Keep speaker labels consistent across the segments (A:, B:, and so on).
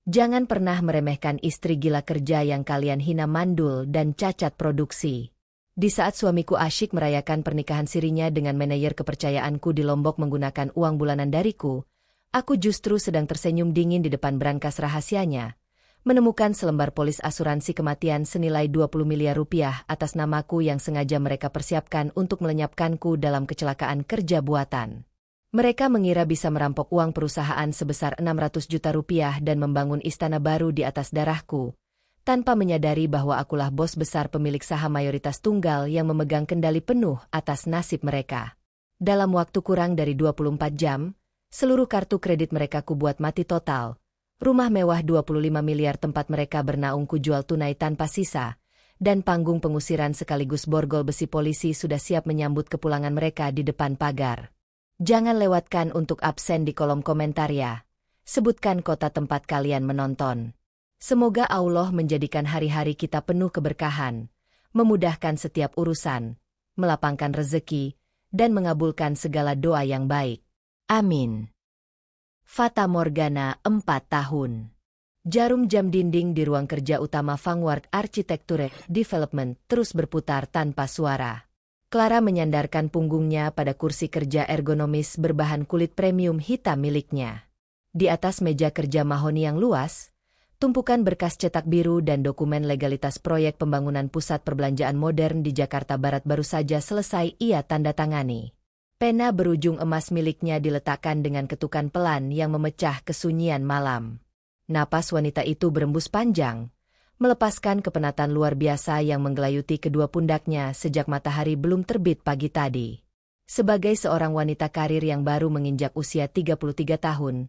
A: Jangan pernah meremehkan istri gila kerja yang kalian hina mandul dan cacat produksi. Di saat suamiku asyik merayakan pernikahan sirinya dengan manajer kepercayaanku di Lombok menggunakan uang bulanan dariku, aku justru sedang tersenyum dingin di depan brankas rahasianya, menemukan selembar polis asuransi kematian senilai 20 miliar rupiah atas namaku yang sengaja mereka persiapkan untuk melenyapkanku dalam kecelakaan kerja buatan. Mereka mengira bisa merampok uang perusahaan sebesar 600 juta rupiah dan membangun istana baru di atas darahku, tanpa menyadari bahwa akulah bos besar pemilik saham mayoritas tunggal yang memegang kendali penuh atas nasib mereka. Dalam waktu kurang dari 24 jam, seluruh kartu kredit mereka kubuat mati total. Rumah mewah 25 miliar tempat mereka bernaung kujual tunai tanpa sisa, dan panggung pengusiran sekaligus borgol besi polisi sudah siap menyambut kepulangan mereka di depan pagar. Jangan lewatkan untuk absen di kolom komentar ya. Sebutkan kota tempat kalian menonton. Semoga Allah menjadikan hari-hari kita penuh keberkahan, memudahkan setiap urusan, melapangkan rezeki, dan mengabulkan segala doa yang baik. Amin. Fata Morgana 4 tahun. Jarum jam dinding di ruang kerja utama Vanguard Architecture Development terus berputar tanpa suara. Clara menyandarkan punggungnya pada kursi kerja ergonomis berbahan kulit premium hitam miliknya. Di atas meja kerja mahoni yang luas, tumpukan berkas cetak biru dan dokumen legalitas proyek pembangunan pusat perbelanjaan modern di Jakarta Barat baru saja selesai ia tanda tangani. Pena berujung emas miliknya diletakkan dengan ketukan pelan yang memecah kesunyian malam. Napas wanita itu berembus panjang, melepaskan kepenatan luar biasa yang menggelayuti kedua pundaknya sejak matahari belum terbit pagi tadi. Sebagai seorang wanita karir yang baru menginjak usia 33 tahun,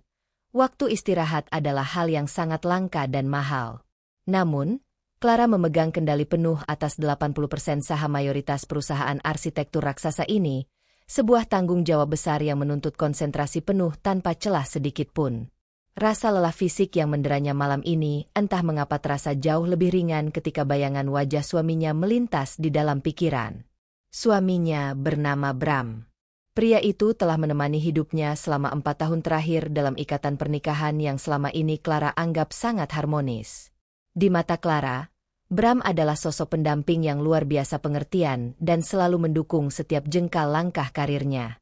A: waktu istirahat adalah hal yang sangat langka dan mahal. Namun, Clara memegang kendali penuh atas 80% saham mayoritas perusahaan arsitektur raksasa ini, sebuah tanggung jawab besar yang menuntut konsentrasi penuh tanpa celah sedikit pun. Rasa lelah fisik yang menderanya malam ini entah mengapa terasa jauh lebih ringan ketika bayangan wajah suaminya melintas di dalam pikiran. Suaminya bernama Bram. Pria itu telah menemani hidupnya selama 4 tahun terakhir dalam ikatan pernikahan yang selama ini Clara anggap sangat harmonis. Di mata Clara, Bram adalah sosok pendamping yang luar biasa pengertian dan selalu mendukung setiap jengkal langkah karirnya.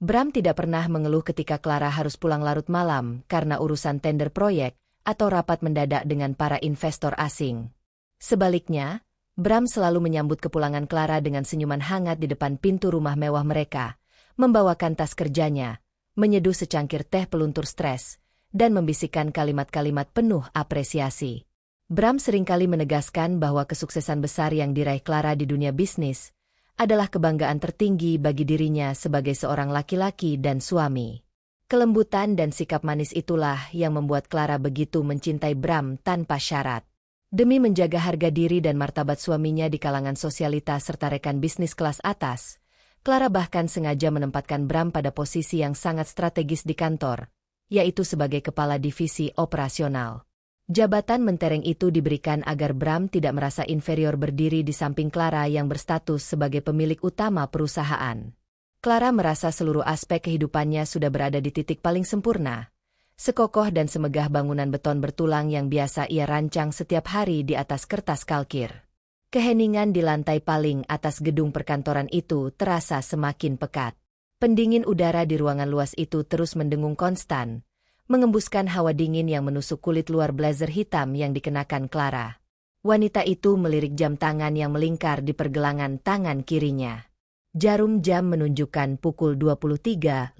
A: Bram tidak pernah mengeluh ketika Clara harus pulang larut malam karena urusan tender proyek atau rapat mendadak dengan para investor asing. Sebaliknya, Bram selalu menyambut kepulangan Clara dengan senyuman hangat di depan pintu rumah mewah mereka, membawakan tas kerjanya, menyeduh secangkir teh peluntur stres, dan membisikkan kalimat-kalimat penuh apresiasi. Bram seringkali menegaskan bahwa kesuksesan besar yang diraih Clara di dunia bisnis adalah kebanggaan tertinggi bagi dirinya sebagai seorang laki-laki dan suami. Kelembutan dan sikap manis itulah yang membuat Clara begitu mencintai Bram tanpa syarat. Demi menjaga harga diri dan martabat suaminya di kalangan sosialitas serta rekan bisnis kelas atas, Clara bahkan sengaja menempatkan Bram pada posisi yang sangat strategis di kantor, yaitu sebagai kepala divisi operasional. Jabatan mentereng itu diberikan agar Bram tidak merasa inferior berdiri di samping Clara yang berstatus sebagai pemilik utama perusahaan. Clara merasa seluruh aspek kehidupannya sudah berada di titik paling sempurna, sekokoh dan semegah bangunan beton bertulang yang biasa ia rancang setiap hari di atas kertas kalkir. Keheningan di lantai paling atas gedung perkantoran itu terasa semakin pekat. Pendingin udara di ruangan luas itu terus mendengung konstan, mengembuskan hawa dingin yang menusuk kulit luar blazer hitam yang dikenakan Clara. Wanita itu melirik jam tangan yang melingkar di pergelangan tangan kirinya. Jarum jam menunjukkan pukul 23:30.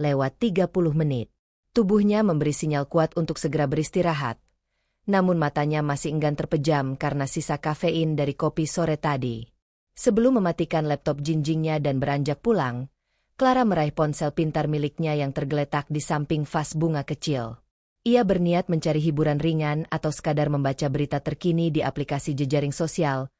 A: Tubuhnya memberi sinyal kuat untuk segera beristirahat. Namun matanya masih enggan terpejam karena sisa kafein dari kopi sore tadi. Sebelum mematikan laptop jinjingnya dan beranjak pulang, Clara meraih ponsel pintar miliknya yang tergeletak di samping vas bunga kecil. Ia berniat mencari hiburan ringan atau sekadar membaca berita terkini di aplikasi jejaring sosial,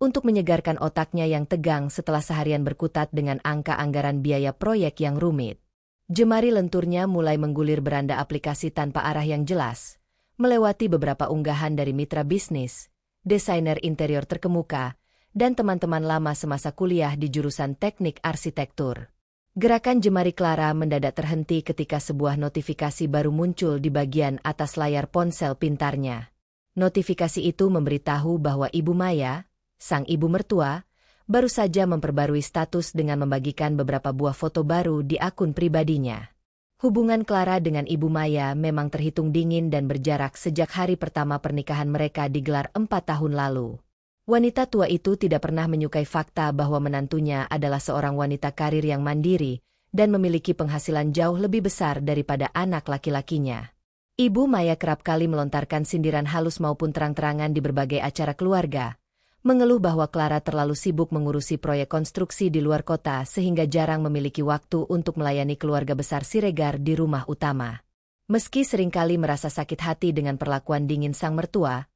A: untuk menyegarkan otaknya yang tegang setelah seharian berkutat dengan angka anggaran biaya proyek yang rumit. Jemari lenturnya mulai menggulir beranda aplikasi tanpa arah yang jelas, melewati beberapa unggahan dari mitra bisnis, desainer interior terkemuka, dan teman-teman lama semasa kuliah di jurusan teknik arsitektur. Gerakan jemari Clara mendadak terhenti ketika sebuah notifikasi baru muncul di bagian atas layar ponsel pintarnya. Notifikasi itu memberitahu bahwa Ibu Maya, sang ibu mertua, baru saja memperbarui status dengan membagikan beberapa buah foto baru di akun pribadinya. Hubungan Clara dengan Ibu Maya memang terhitung dingin dan berjarak sejak hari pertama pernikahan mereka digelar 4 tahun lalu. Wanita tua itu tidak pernah menyukai fakta bahwa menantunya adalah seorang wanita karir yang mandiri dan memiliki penghasilan jauh lebih besar daripada anak laki-lakinya. Ibu Maya kerap kali melontarkan sindiran halus maupun terang-terangan di berbagai acara keluarga, mengeluh bahwa Clara terlalu sibuk mengurusi proyek konstruksi di luar kota sehingga jarang memiliki waktu untuk melayani keluarga besar Siregar di rumah utama. Meski seringkali merasa sakit hati dengan perlakuan dingin sang mertua,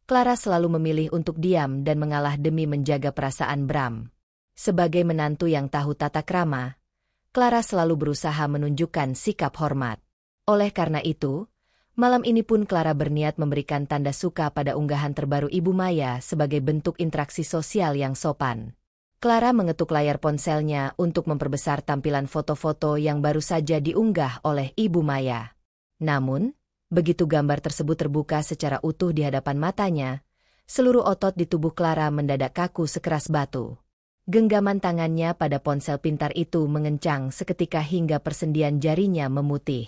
A: Clara selalu memilih untuk diam dan mengalah demi menjaga perasaan Bram. Sebagai menantu yang tahu tata krama, Clara selalu berusaha menunjukkan sikap hormat. Oleh karena itu, malam ini pun Clara berniat memberikan tanda suka pada unggahan terbaru Ibu Maya sebagai bentuk interaksi sosial yang sopan. Clara mengetuk layar ponselnya untuk memperbesar tampilan foto-foto yang baru saja diunggah oleh Ibu Maya. Namun, begitu gambar tersebut terbuka secara utuh di hadapan matanya, seluruh otot di tubuh Clara mendadak kaku sekeras batu. Genggaman tangannya pada ponsel pintar itu mengencang seketika hingga persendian jarinya memutih.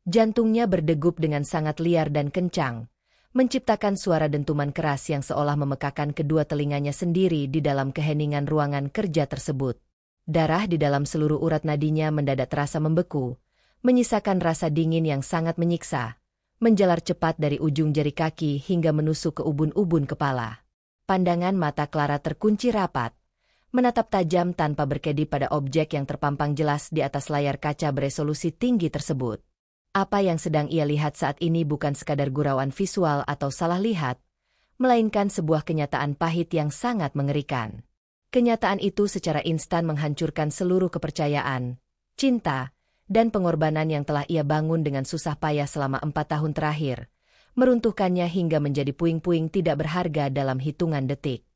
A: Jantungnya berdegup dengan sangat liar dan kencang, menciptakan suara dentuman keras yang seolah memekakan kedua telinganya sendiri di dalam keheningan ruangan kerja tersebut. Darah di dalam seluruh urat nadinya mendadak terasa membeku, menyisakan rasa dingin yang sangat menyiksa, menjalar cepat dari ujung jari kaki hingga menusuk ke ubun-ubun kepala. Pandangan mata Clara terkunci rapat, menatap tajam tanpa berkedip pada objek yang terpampang jelas di atas layar kaca beresolusi tinggi tersebut. Apa yang sedang ia lihat saat ini bukan sekadar gurauan visual atau salah lihat, melainkan sebuah kenyataan pahit yang sangat mengerikan. Kenyataan itu secara instan menghancurkan seluruh kepercayaan, cinta, dan pengorbanan yang telah ia bangun dengan susah payah selama 4 tahun terakhir, meruntuhkannya hingga menjadi puing-puing tidak berharga dalam hitungan detik.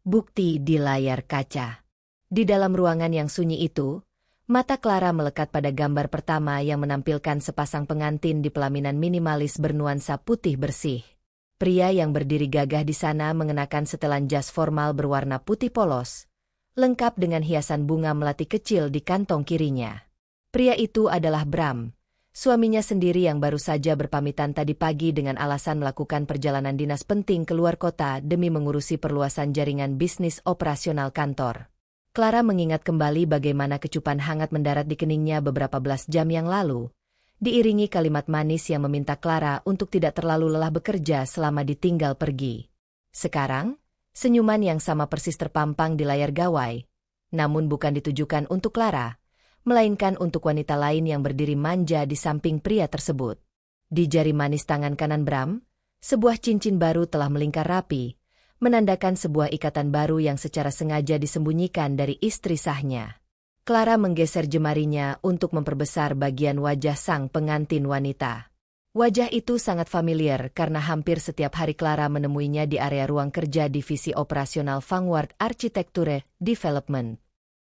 A: Bukti di layar kaca. Di dalam ruangan yang sunyi itu, mata Clara melekat pada gambar pertama yang menampilkan sepasang pengantin di pelaminan minimalis bernuansa putih bersih. Pria yang berdiri gagah di sana mengenakan setelan jas formal berwarna putih polos, lengkap dengan hiasan bunga melati kecil di kantong kirinya. Pria itu adalah Bram, suaminya sendiri yang baru saja berpamitan tadi pagi dengan alasan melakukan perjalanan dinas penting ke luar kota demi mengurusi perluasan jaringan bisnis operasional kantor. Clara mengingat kembali bagaimana kecupan hangat mendarat di keningnya beberapa belas jam yang lalu, diiringi kalimat manis yang meminta Clara untuk tidak terlalu lelah bekerja selama ditinggal pergi. Sekarang, senyuman yang sama persis terpampang di layar gawai, namun bukan ditujukan untuk Clara, melainkan untuk wanita lain yang berdiri manja di samping pria tersebut. Di jari manis tangan kanan Bram, sebuah cincin baru telah melingkar rapi, menandakan sebuah ikatan baru yang secara sengaja disembunyikan dari istri sahnya. Clara menggeser jemarinya untuk memperbesar bagian wajah sang pengantin wanita. Wajah itu sangat familiar karena hampir setiap hari Clara menemuinya di area ruang kerja divisi operasional Vanguard Architecture Development.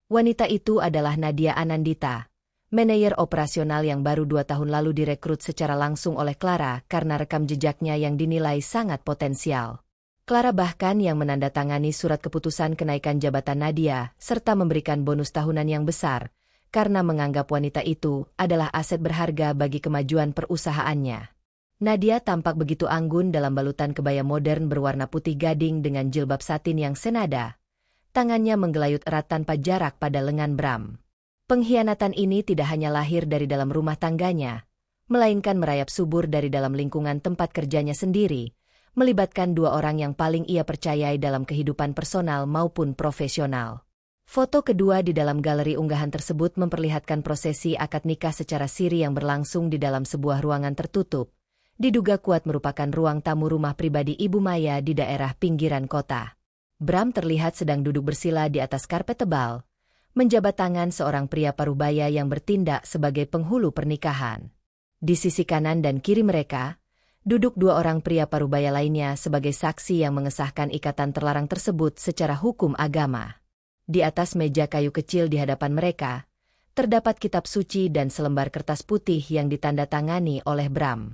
A: Wanita itu adalah Nadia Anandita, manajer operasional yang baru 2 tahun lalu direkrut secara langsung oleh Clara karena rekam jejaknya yang dinilai sangat potensial. Clara bahkan yang menandatangani surat keputusan kenaikan jabatan Nadia serta memberikan bonus tahunan yang besar karena menganggap wanita itu adalah aset berharga bagi kemajuan perusahaannya. Nadia tampak begitu anggun dalam balutan kebaya modern berwarna putih gading dengan jilbab satin yang senada. Tangannya menggelayut erat tanpa jarak pada lengan Bram. Pengkhianatan ini tidak hanya lahir dari dalam rumah tangganya, melainkan merayap subur dari dalam lingkungan tempat kerjanya sendiri, melibatkan 2 orang yang paling ia percayai dalam kehidupan personal maupun profesional. Foto kedua di dalam galeri unggahan tersebut memperlihatkan prosesi akad nikah secara siri yang berlangsung di dalam sebuah ruangan tertutup, diduga kuat merupakan ruang tamu rumah pribadi Ibu Maya di daerah pinggiran kota. Bram terlihat sedang duduk bersila di atas karpet tebal, menjabat tangan seorang pria parubaya yang bertindak sebagai penghulu pernikahan. Di sisi kanan dan kiri mereka, duduk 2 orang pria parubaya lainnya sebagai saksi yang mengesahkan ikatan terlarang tersebut secara hukum agama. Di atas meja kayu kecil di hadapan mereka, Terdapat kitab suci dan selembar kertas putih yang ditandatangani oleh Bram.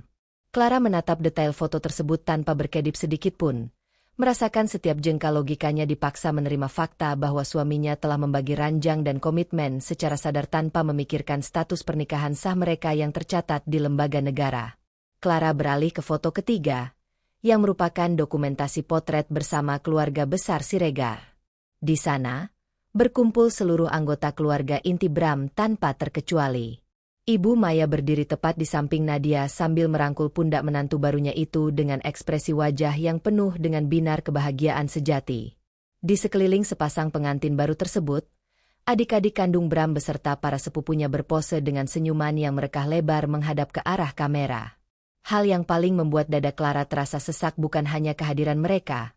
A: Clara menatap detail foto tersebut tanpa berkedip sedikit pun. Merasakan setiap jengkal logikanya dipaksa menerima fakta bahwa suaminya telah membagi ranjang dan komitmen secara sadar tanpa memikirkan status pernikahan sah mereka yang tercatat di lembaga negara. Clara beralih ke foto ketiga, yang merupakan dokumentasi potret bersama keluarga besar Siregar. Di sana, berkumpul seluruh anggota keluarga inti Bram tanpa terkecuali. Ibu Maya berdiri tepat di samping Nadia sambil merangkul pundak menantu barunya itu dengan ekspresi wajah yang penuh dengan binar kebahagiaan sejati. Di sekeliling sepasang pengantin baru tersebut, adik-adik kandung Bram beserta para sepupunya berpose dengan senyuman yang merekah lebar menghadap ke arah kamera. Hal yang paling membuat dada Clara terasa sesak bukan hanya kehadiran mereka,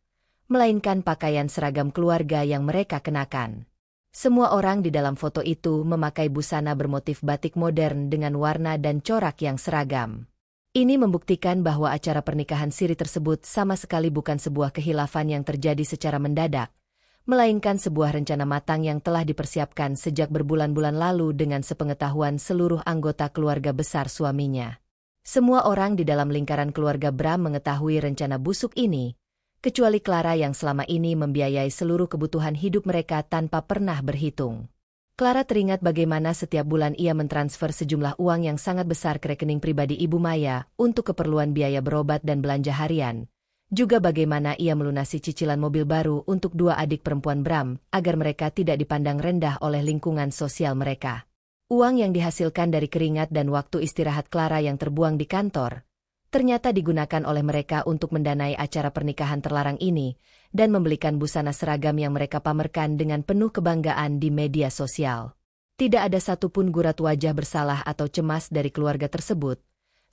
A: melainkan pakaian seragam keluarga yang mereka kenakan. Semua orang di dalam foto itu memakai busana bermotif batik modern dengan warna dan corak yang seragam. Ini membuktikan bahwa acara pernikahan siri tersebut sama sekali bukan sebuah khilafan yang terjadi secara mendadak, melainkan sebuah rencana matang yang telah dipersiapkan sejak berbulan-bulan lalu dengan sepengetahuan seluruh anggota keluarga besar suaminya. Semua orang di dalam lingkaran keluarga Bram mengetahui rencana busuk ini, kecuali Clara yang selama ini membiayai seluruh kebutuhan hidup mereka tanpa pernah berhitung. Clara teringat bagaimana setiap bulan ia mentransfer sejumlah uang yang sangat besar ke rekening pribadi Ibu Maya untuk keperluan biaya berobat dan belanja harian. Juga bagaimana ia melunasi cicilan mobil baru untuk dua adik perempuan Bram agar mereka tidak dipandang rendah oleh lingkungan sosial mereka. Uang yang dihasilkan dari keringat dan waktu istirahat Clara yang terbuang di kantor ternyata digunakan oleh mereka untuk mendanai acara pernikahan terlarang ini dan membelikan busana seragam yang mereka pamerkan dengan penuh kebanggaan di media sosial. Tidak ada satupun gurat wajah bersalah atau cemas dari keluarga tersebut,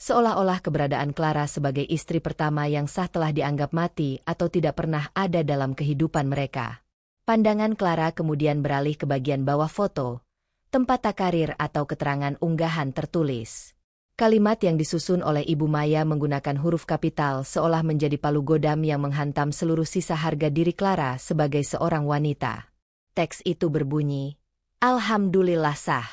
A: seolah-olah keberadaan Clara sebagai istri pertama yang sah telah dianggap mati atau tidak pernah ada dalam kehidupan mereka. Pandangan Clara kemudian beralih ke bagian bawah foto, tempat takarir atau keterangan unggahan tertulis. Kalimat yang disusun oleh Ibu Maya menggunakan huruf kapital seolah menjadi palu godam yang menghantam seluruh sisa harga diri Clara sebagai seorang wanita. Teks itu berbunyi, "Alhamdulillah sah.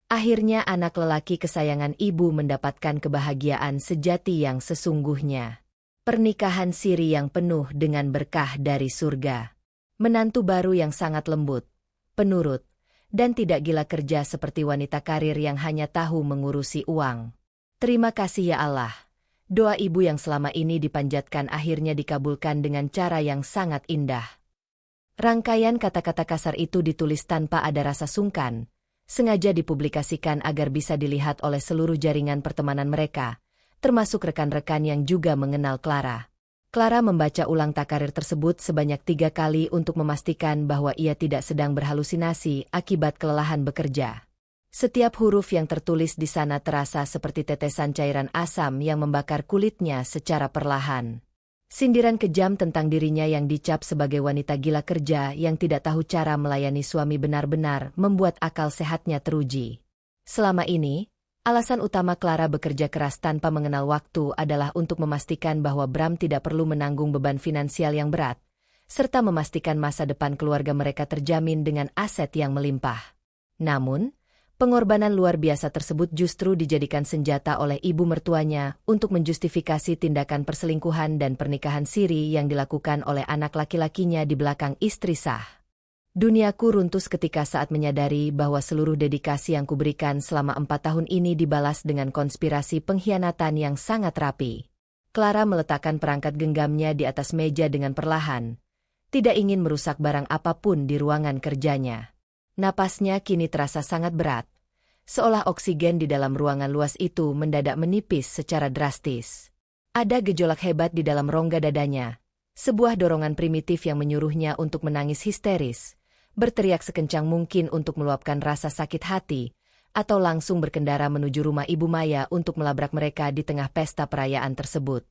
A: Akhirnya anak lelaki kesayangan ibu mendapatkan kebahagiaan sejati yang sesungguhnya. Pernikahan siri yang penuh dengan berkah dari surga. Menantu baru yang sangat lembut, penurut, dan tidak gila kerja seperti wanita karir yang hanya tahu mengurusi uang. Terima kasih ya Allah. Doa ibu yang selama ini dipanjatkan akhirnya dikabulkan dengan cara yang sangat indah." Rangkaian kata-kata kasar itu ditulis tanpa ada rasa sungkan, sengaja dipublikasikan agar bisa dilihat oleh seluruh jaringan pertemanan mereka, termasuk rekan-rekan yang juga mengenal Clara. Clara membaca ulang takarir tersebut sebanyak 3 kali untuk memastikan bahwa ia tidak sedang berhalusinasi akibat kelelahan bekerja. Setiap huruf yang tertulis di sana terasa seperti tetesan cairan asam yang membakar kulitnya secara perlahan. Sindiran kejam tentang dirinya yang dicap sebagai wanita gila kerja yang tidak tahu cara melayani suami benar-benar membuat akal sehatnya teruji. Selama ini, alasan utama Clara bekerja keras tanpa mengenal waktu adalah untuk memastikan bahwa Bram tidak perlu menanggung beban finansial yang berat, serta memastikan masa depan keluarga mereka terjamin dengan aset yang melimpah. Namun, pengorbanan luar biasa tersebut justru dijadikan senjata oleh ibu mertuanya untuk menjustifikasi tindakan perselingkuhan dan pernikahan siri yang dilakukan oleh anak laki-lakinya di belakang istri sah. Duniaku runtuh ketika saat menyadari bahwa seluruh dedikasi yang kuberikan selama 4 tahun ini dibalas dengan konspirasi pengkhianatan yang sangat rapi. Clara meletakkan perangkat genggamnya di atas meja dengan perlahan, tidak ingin merusak barang apapun di ruangan kerjanya. Napasnya kini terasa sangat berat, seolah oksigen di dalam ruangan luas itu mendadak menipis secara drastis. Ada gejolak hebat di dalam rongga dadanya, sebuah dorongan primitif yang menyuruhnya untuk menangis histeris, berteriak sekencang mungkin untuk meluapkan rasa sakit hati, atau langsung berkendara menuju rumah Ibu Maya untuk melabrak mereka di tengah pesta perayaan tersebut.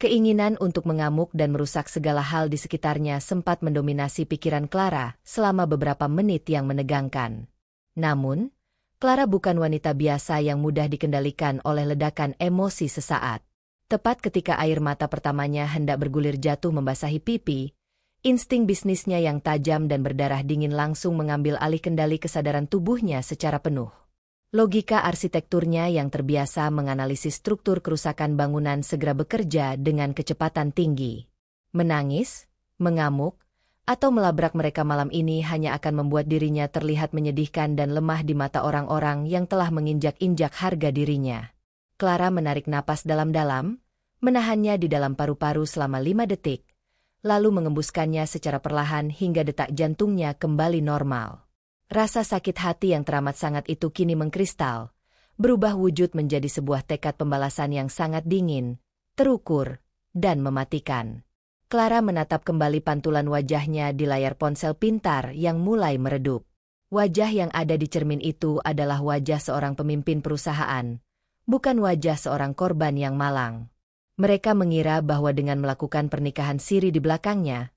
A: Keinginan untuk mengamuk dan merusak segala hal di sekitarnya sempat mendominasi pikiran Clara selama beberapa menit yang menegangkan. Namun, Clara bukan wanita biasa yang mudah dikendalikan oleh ledakan emosi sesaat. Tepat ketika air mata pertamanya hendak bergulir jatuh membasahi pipi, insting bisnisnya yang tajam dan berdarah dingin langsung mengambil alih kendali kesadaran tubuhnya secara penuh. Logika arsitekturnya yang terbiasa menganalisis struktur kerusakan bangunan segera bekerja dengan kecepatan tinggi. Menangis, mengamuk, atau melabrak mereka malam ini hanya akan membuat dirinya terlihat menyedihkan dan lemah di mata orang-orang yang telah menginjak-injak harga dirinya. Clara menarik napas dalam-dalam, menahannya di dalam paru-paru selama 5 detik, lalu mengembuskannya secara perlahan hingga detak jantungnya kembali normal. Rasa sakit hati yang teramat sangat itu kini mengkristal, berubah wujud menjadi sebuah tekad pembalasan yang sangat dingin, terukur, dan mematikan. Clara menatap kembali pantulan wajahnya di layar ponsel pintar yang mulai meredup. Wajah yang ada di cermin itu adalah wajah seorang pemimpin perusahaan, bukan wajah seorang korban yang malang. Mereka mengira bahwa dengan melakukan pernikahan siri di belakangnya,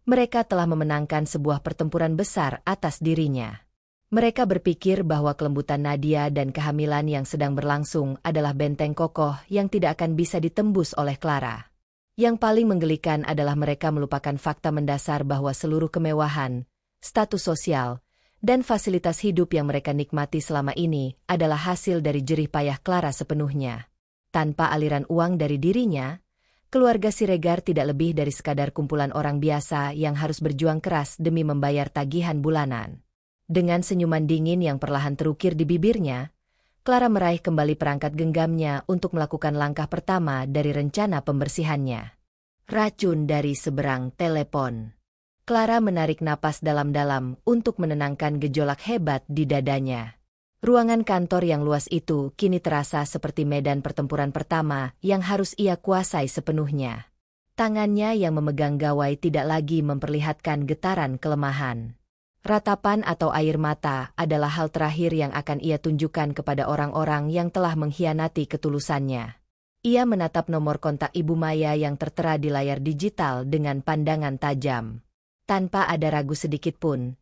A: mereka telah memenangkan sebuah pertempuran besar atas dirinya. Mereka berpikir bahwa kelembutan Nadia dan kehamilan yang sedang berlangsung adalah benteng kokoh yang tidak akan bisa ditembus oleh Clara. Yang paling menggelikan adalah mereka melupakan fakta mendasar bahwa seluruh kemewahan, status sosial, dan fasilitas hidup yang mereka nikmati selama ini adalah hasil dari jerih payah Clara sepenuhnya. Tanpa aliran uang dari dirinya, keluarga Siregar tidak lebih dari sekadar kumpulan orang biasa yang harus berjuang keras demi membayar tagihan bulanan. Dengan senyuman dingin yang perlahan terukir di bibirnya, Clara meraih kembali perangkat genggamnya untuk melakukan langkah pertama dari rencana pembersihannya. Racun dari seberang telepon. Clara menarik napas dalam-dalam untuk menenangkan gejolak hebat di dadanya. Ruangan kantor yang luas itu kini terasa seperti medan pertempuran pertama yang harus ia kuasai sepenuhnya. Tangannya yang memegang gawai tidak lagi memperlihatkan getaran kelemahan. Ratapan atau air mata adalah hal terakhir yang akan ia tunjukkan kepada orang-orang yang telah mengkhianati ketulusannya. Ia menatap nomor kontak Ibu Maya yang tertera di layar digital dengan pandangan tajam. Tanpa ada ragu sedikit pun,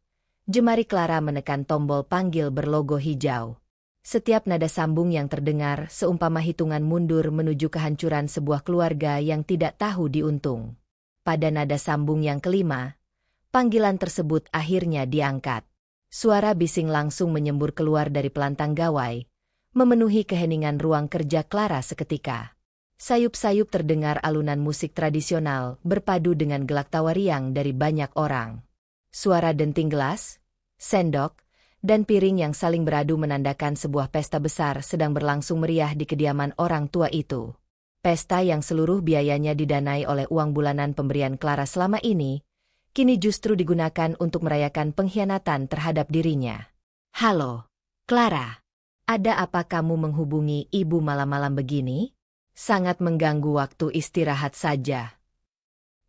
A: jemari Clara menekan tombol panggil berlogo hijau. Setiap nada sambung yang terdengar seumpama hitungan mundur menuju kehancuran sebuah keluarga yang tidak tahu diuntung. Pada nada sambung yang kelima, panggilan tersebut akhirnya diangkat. Suara bising langsung menyembur keluar dari pelantang gawai, memenuhi keheningan ruang kerja Clara seketika. Sayup-sayup terdengar alunan musik tradisional berpadu dengan gelak tawa riang dari banyak orang. Suara denting gelas, sendok, dan piring yang saling beradu menandakan sebuah pesta besar sedang berlangsung meriah di kediaman orang tua itu. Pesta yang seluruh biayanya didanai oleh uang bulanan pemberian Clara selama ini, kini justru digunakan untuk merayakan pengkhianatan terhadap dirinya. "Halo, Clara. Ada apa kamu menghubungi ibu malam-malam begini? Sangat mengganggu waktu istirahat saja."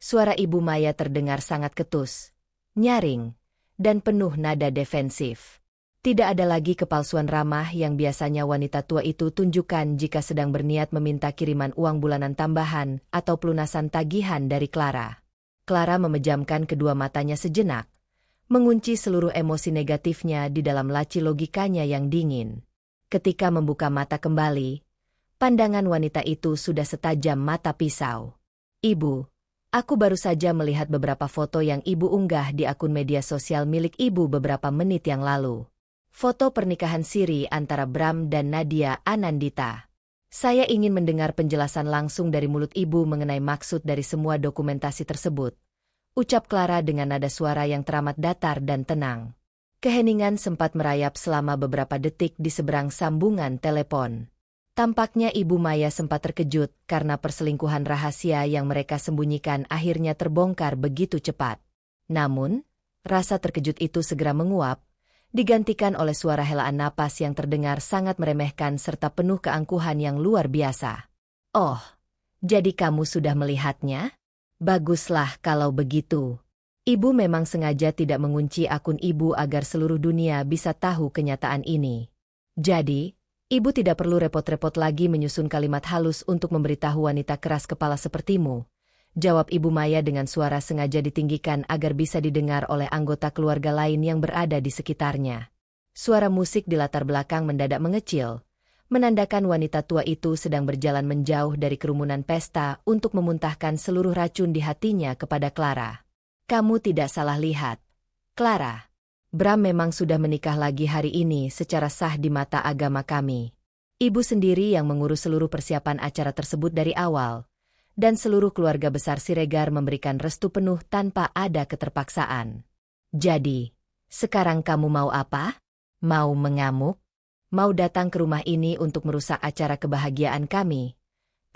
A: Suara Ibu Maya terdengar sangat ketus, nyaring, dan penuh nada defensif. Tidak ada lagi kepalsuan ramah yang biasanya wanita tua itu tunjukkan jika sedang berniat meminta kiriman uang bulanan tambahan atau pelunasan tagihan dari Clara. Clara memejamkan kedua matanya sejenak, mengunci seluruh emosi negatifnya di dalam laci logikanya yang dingin. Ketika membuka mata kembali, pandangan wanita itu sudah setajam mata pisau. "Ibu, aku baru saja melihat beberapa foto yang Ibu unggah di akun media sosial milik Ibu beberapa menit yang lalu. Foto pernikahan siri antara Bram dan Nadia Anandita. Saya ingin mendengar penjelasan langsung dari mulut Ibu mengenai maksud dari semua dokumentasi tersebut," ucap Clara dengan nada suara yang teramat datar dan tenang. Keheningan sempat merayap selama beberapa detik di seberang sambungan telepon. Tampaknya Ibu Maya sempat terkejut karena perselingkuhan rahasia yang mereka sembunyikan akhirnya terbongkar begitu cepat. Namun, rasa terkejut itu segera menguap, digantikan oleh suara helaan napas yang terdengar sangat meremehkan serta penuh keangkuhan yang luar biasa. "Oh, jadi kamu sudah melihatnya? Baguslah kalau begitu. Ibu memang sengaja tidak mengunci akun Ibu agar seluruh dunia bisa tahu kenyataan ini. Jadi, Ibu tidak perlu repot-repot lagi menyusun kalimat halus untuk memberitahu wanita keras kepala sepertimu," jawab Ibu Maya dengan suara sengaja ditinggikan agar bisa didengar oleh anggota keluarga lain yang berada di sekitarnya. Suara musik di latar belakang mendadak mengecil, menandakan wanita tua itu sedang berjalan menjauh dari kerumunan pesta untuk memuntahkan seluruh racun di hatinya kepada Clara. "Kamu tidak salah lihat, Clara. Bram memang sudah menikah lagi hari ini secara sah di mata agama kami. Ibu sendiri yang mengurus seluruh persiapan acara tersebut dari awal, dan seluruh keluarga besar Siregar memberikan restu penuh tanpa ada keterpaksaan. Jadi, sekarang kamu mau apa? Mau mengamuk? Mau datang ke rumah ini untuk merusak acara kebahagiaan kami?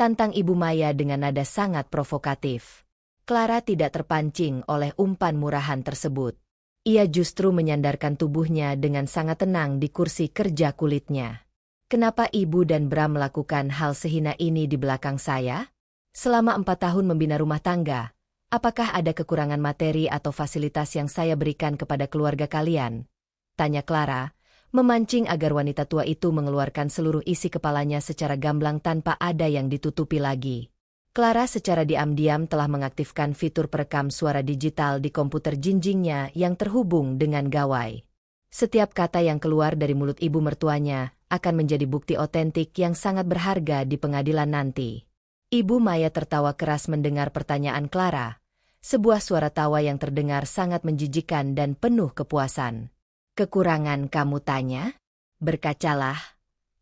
A: Tantang Ibu Maya dengan nada sangat provokatif. Clara tidak terpancing oleh umpan murahan tersebut. Ia justru menyandarkan tubuhnya dengan sangat tenang di kursi kerja kulitnya. Kenapa Ibu dan Bram melakukan hal sehina ini di belakang saya? Selama 4 tahun membina rumah tangga, apakah ada kekurangan materi atau fasilitas yang saya berikan kepada keluarga kalian? Tanya Clara, memancing agar wanita tua itu mengeluarkan seluruh isi kepalanya secara gamblang tanpa ada yang ditutupi lagi. Clara secara diam-diam telah mengaktifkan fitur perekam suara digital di komputer jinjingnya yang terhubung dengan gawai. Setiap kata yang keluar dari mulut ibu mertuanya akan menjadi bukti otentik yang sangat berharga di pengadilan nanti. Ibu Maya tertawa keras mendengar pertanyaan Clara. Sebuah suara tawa yang terdengar sangat menjijikan dan penuh kepuasan. Kekurangan kamu tanya? Berkacalah,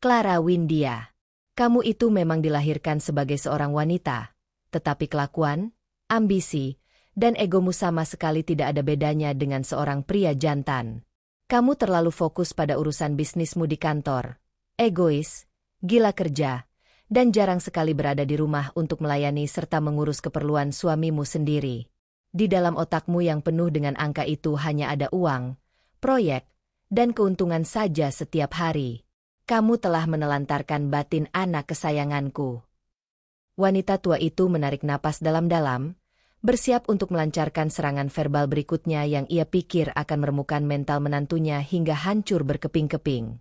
A: Clara Windia. Kamu itu memang dilahirkan sebagai seorang wanita, tetapi kelakuan, ambisi, dan egomu sama sekali tidak ada bedanya dengan seorang pria jantan. Kamu terlalu fokus pada urusan bisnismu di kantor, egois, gila kerja, dan jarang sekali berada di rumah untuk melayani serta mengurus keperluan suamimu sendiri. Di dalam otakmu yang penuh dengan angka itu hanya ada uang, proyek, dan keuntungan saja setiap hari. Kamu telah menelantarkan batin anak kesayanganku. Wanita tua itu menarik napas dalam-dalam, bersiap untuk melancarkan serangan verbal berikutnya yang ia pikir akan meremukkan mental menantunya hingga hancur berkeping-keping.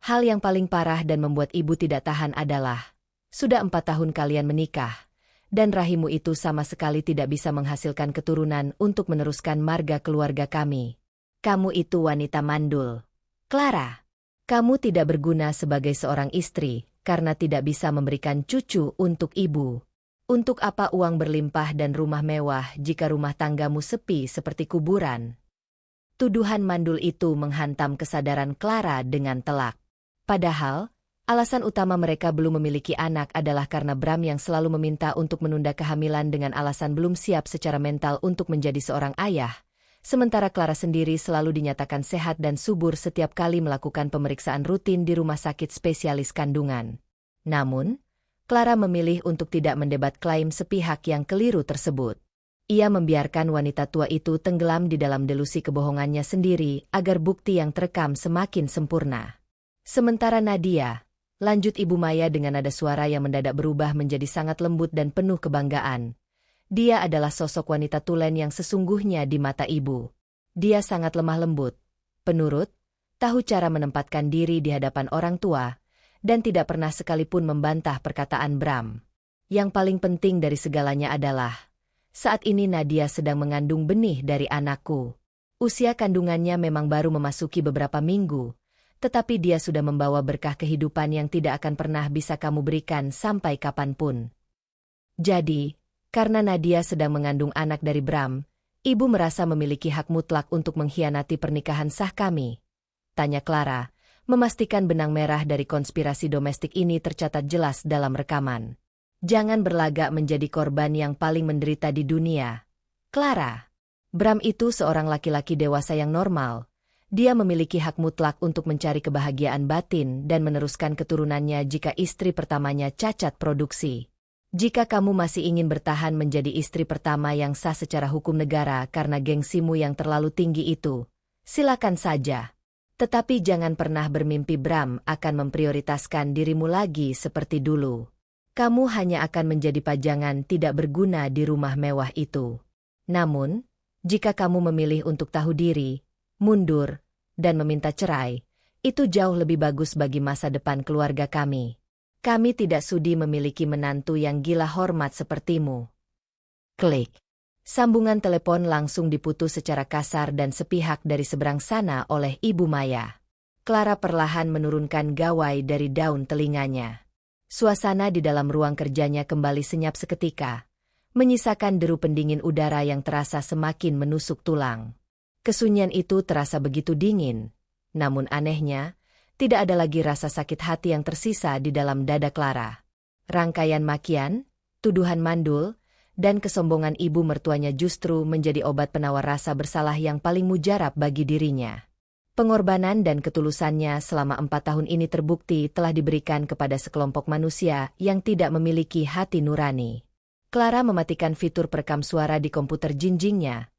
A: Hal yang paling parah dan membuat ibu tidak tahan adalah, sudah 4 tahun kalian menikah, dan rahimmu itu sama sekali tidak bisa menghasilkan keturunan untuk meneruskan marga keluarga kami. Kamu itu wanita mandul. Clara. Kamu tidak berguna sebagai seorang istri, karena tidak bisa memberikan cucu untuk ibu. Untuk apa uang berlimpah dan rumah mewah jika rumah tanggamu sepi seperti kuburan? Tuduhan mandul itu menghantam kesadaran Clara dengan telak. Padahal, alasan utama mereka belum memiliki anak adalah karena Bram yang selalu meminta untuk menunda kehamilan dengan alasan belum siap secara mental untuk menjadi seorang ayah. Sementara Clara sendiri selalu dinyatakan sehat dan subur setiap kali melakukan pemeriksaan rutin di rumah sakit spesialis kandungan. Namun, Clara memilih untuk tidak mendebat klaim sepihak yang keliru tersebut. Ia membiarkan wanita tua itu tenggelam di dalam delusi kebohongannya sendiri agar bukti yang terekam semakin sempurna. Sementara Nadia, lanjut Ibu Maya dengan nada suara yang mendadak berubah menjadi sangat lembut dan penuh kebanggaan. Dia adalah sosok wanita tulen yang sesungguhnya di mata ibu. Dia sangat lemah lembut, penurut, tahu cara menempatkan diri di hadapan orang tua, dan tidak pernah sekalipun membantah perkataan Bram. Yang paling penting dari segalanya adalah, saat ini Nadia sedang mengandung benih dari anakku. Usia kandungannya memang baru memasuki beberapa minggu, tetapi dia sudah membawa berkah kehidupan yang tidak akan pernah bisa kamu berikan sampai kapanpun. Jadi, karena Nadia sedang mengandung anak dari Bram, ibu merasa memiliki hak mutlak untuk mengkhianati pernikahan sah kami. Tanya Clara, memastikan benang merah dari konspirasi domestik ini tercatat jelas dalam rekaman. Jangan berlagak menjadi korban yang paling menderita di dunia. Clara, Bram itu seorang laki-laki dewasa yang normal. Dia memiliki hak mutlak untuk mencari kebahagiaan batin dan meneruskan keturunannya jika istri pertamanya cacat produksi. Jika kamu masih ingin bertahan menjadi istri pertama yang sah secara hukum negara karena gengsimu yang terlalu tinggi itu, silakan saja. Tetapi jangan pernah bermimpi Bram akan memprioritaskan dirimu lagi seperti dulu. Kamu hanya akan menjadi pajangan tidak berguna di rumah mewah itu. Namun, jika kamu memilih untuk tahu diri, mundur, dan meminta cerai, itu jauh lebih bagus bagi masa depan keluarga kami. Kami tidak sudi memiliki menantu yang gila hormat sepertimu. Klik. Sambungan telepon langsung diputus secara kasar dan sepihak dari seberang sana oleh Ibu Maya. Clara perlahan menurunkan gawai dari daun telinganya. Suasana di dalam ruang kerjanya kembali senyap seketika, menyisakan deru pendingin udara yang terasa semakin menusuk tulang. Kesunyian itu terasa begitu dingin. Namun anehnya, tidak ada lagi rasa sakit hati yang tersisa di dalam dada Clara. Rangkaian makian, tuduhan mandul, dan kesombongan ibu mertuanya justru menjadi obat penawar rasa bersalah yang paling mujarab bagi dirinya. Pengorbanan dan ketulusannya selama 4 tahun ini terbukti telah diberikan kepada sekelompok manusia yang tidak memiliki hati nurani. Clara mematikan fitur perekam suara di komputer jinjingnya,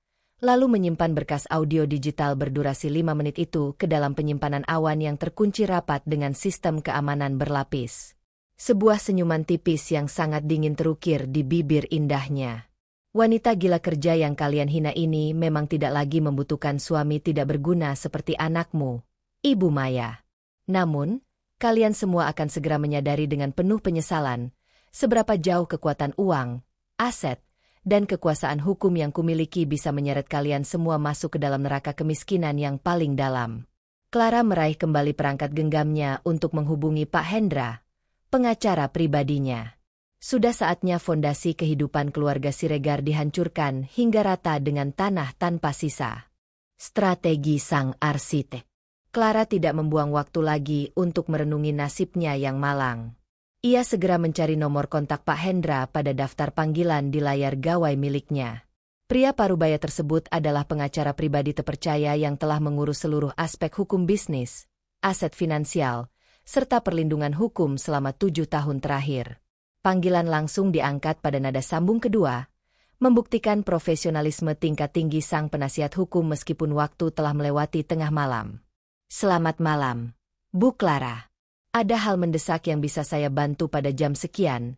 A: lalu menyimpan berkas audio digital berdurasi 5 menit itu ke dalam penyimpanan awan yang terkunci rapat dengan sistem keamanan berlapis. Sebuah senyuman tipis yang sangat dingin terukir di bibir indahnya. Wanita gila kerja yang kalian hina ini memang tidak lagi membutuhkan suami tidak berguna seperti anakmu, Ibu Maya. Namun, kalian semua akan segera menyadari dengan penuh penyesalan seberapa jauh kekuatan uang, aset, dan kekuasaan hukum yang kumiliki bisa menyeret kalian semua masuk ke dalam neraka kemiskinan yang paling dalam. Clara meraih kembali perangkat genggamnya untuk menghubungi Pak Hendra, pengacara pribadinya. Sudah saatnya fondasi kehidupan keluarga Siregar dihancurkan hingga rata dengan tanah tanpa sisa. Strategi sang arsitek. Clara tidak membuang waktu lagi untuk merenungi nasibnya yang malang. Ia segera mencari nomor kontak Pak Hendra pada daftar panggilan di layar gawai miliknya. Pria parubaya tersebut adalah pengacara pribadi terpercaya yang telah mengurus seluruh aspek hukum bisnis, aset finansial, serta perlindungan hukum selama 7 tahun terakhir. Panggilan langsung diangkat pada nada sambung kedua, membuktikan profesionalisme tingkat tinggi sang penasihat hukum meskipun waktu telah melewati tengah malam. Selamat malam, Bu Clara. Ada hal mendesak yang bisa saya bantu pada jam sekian?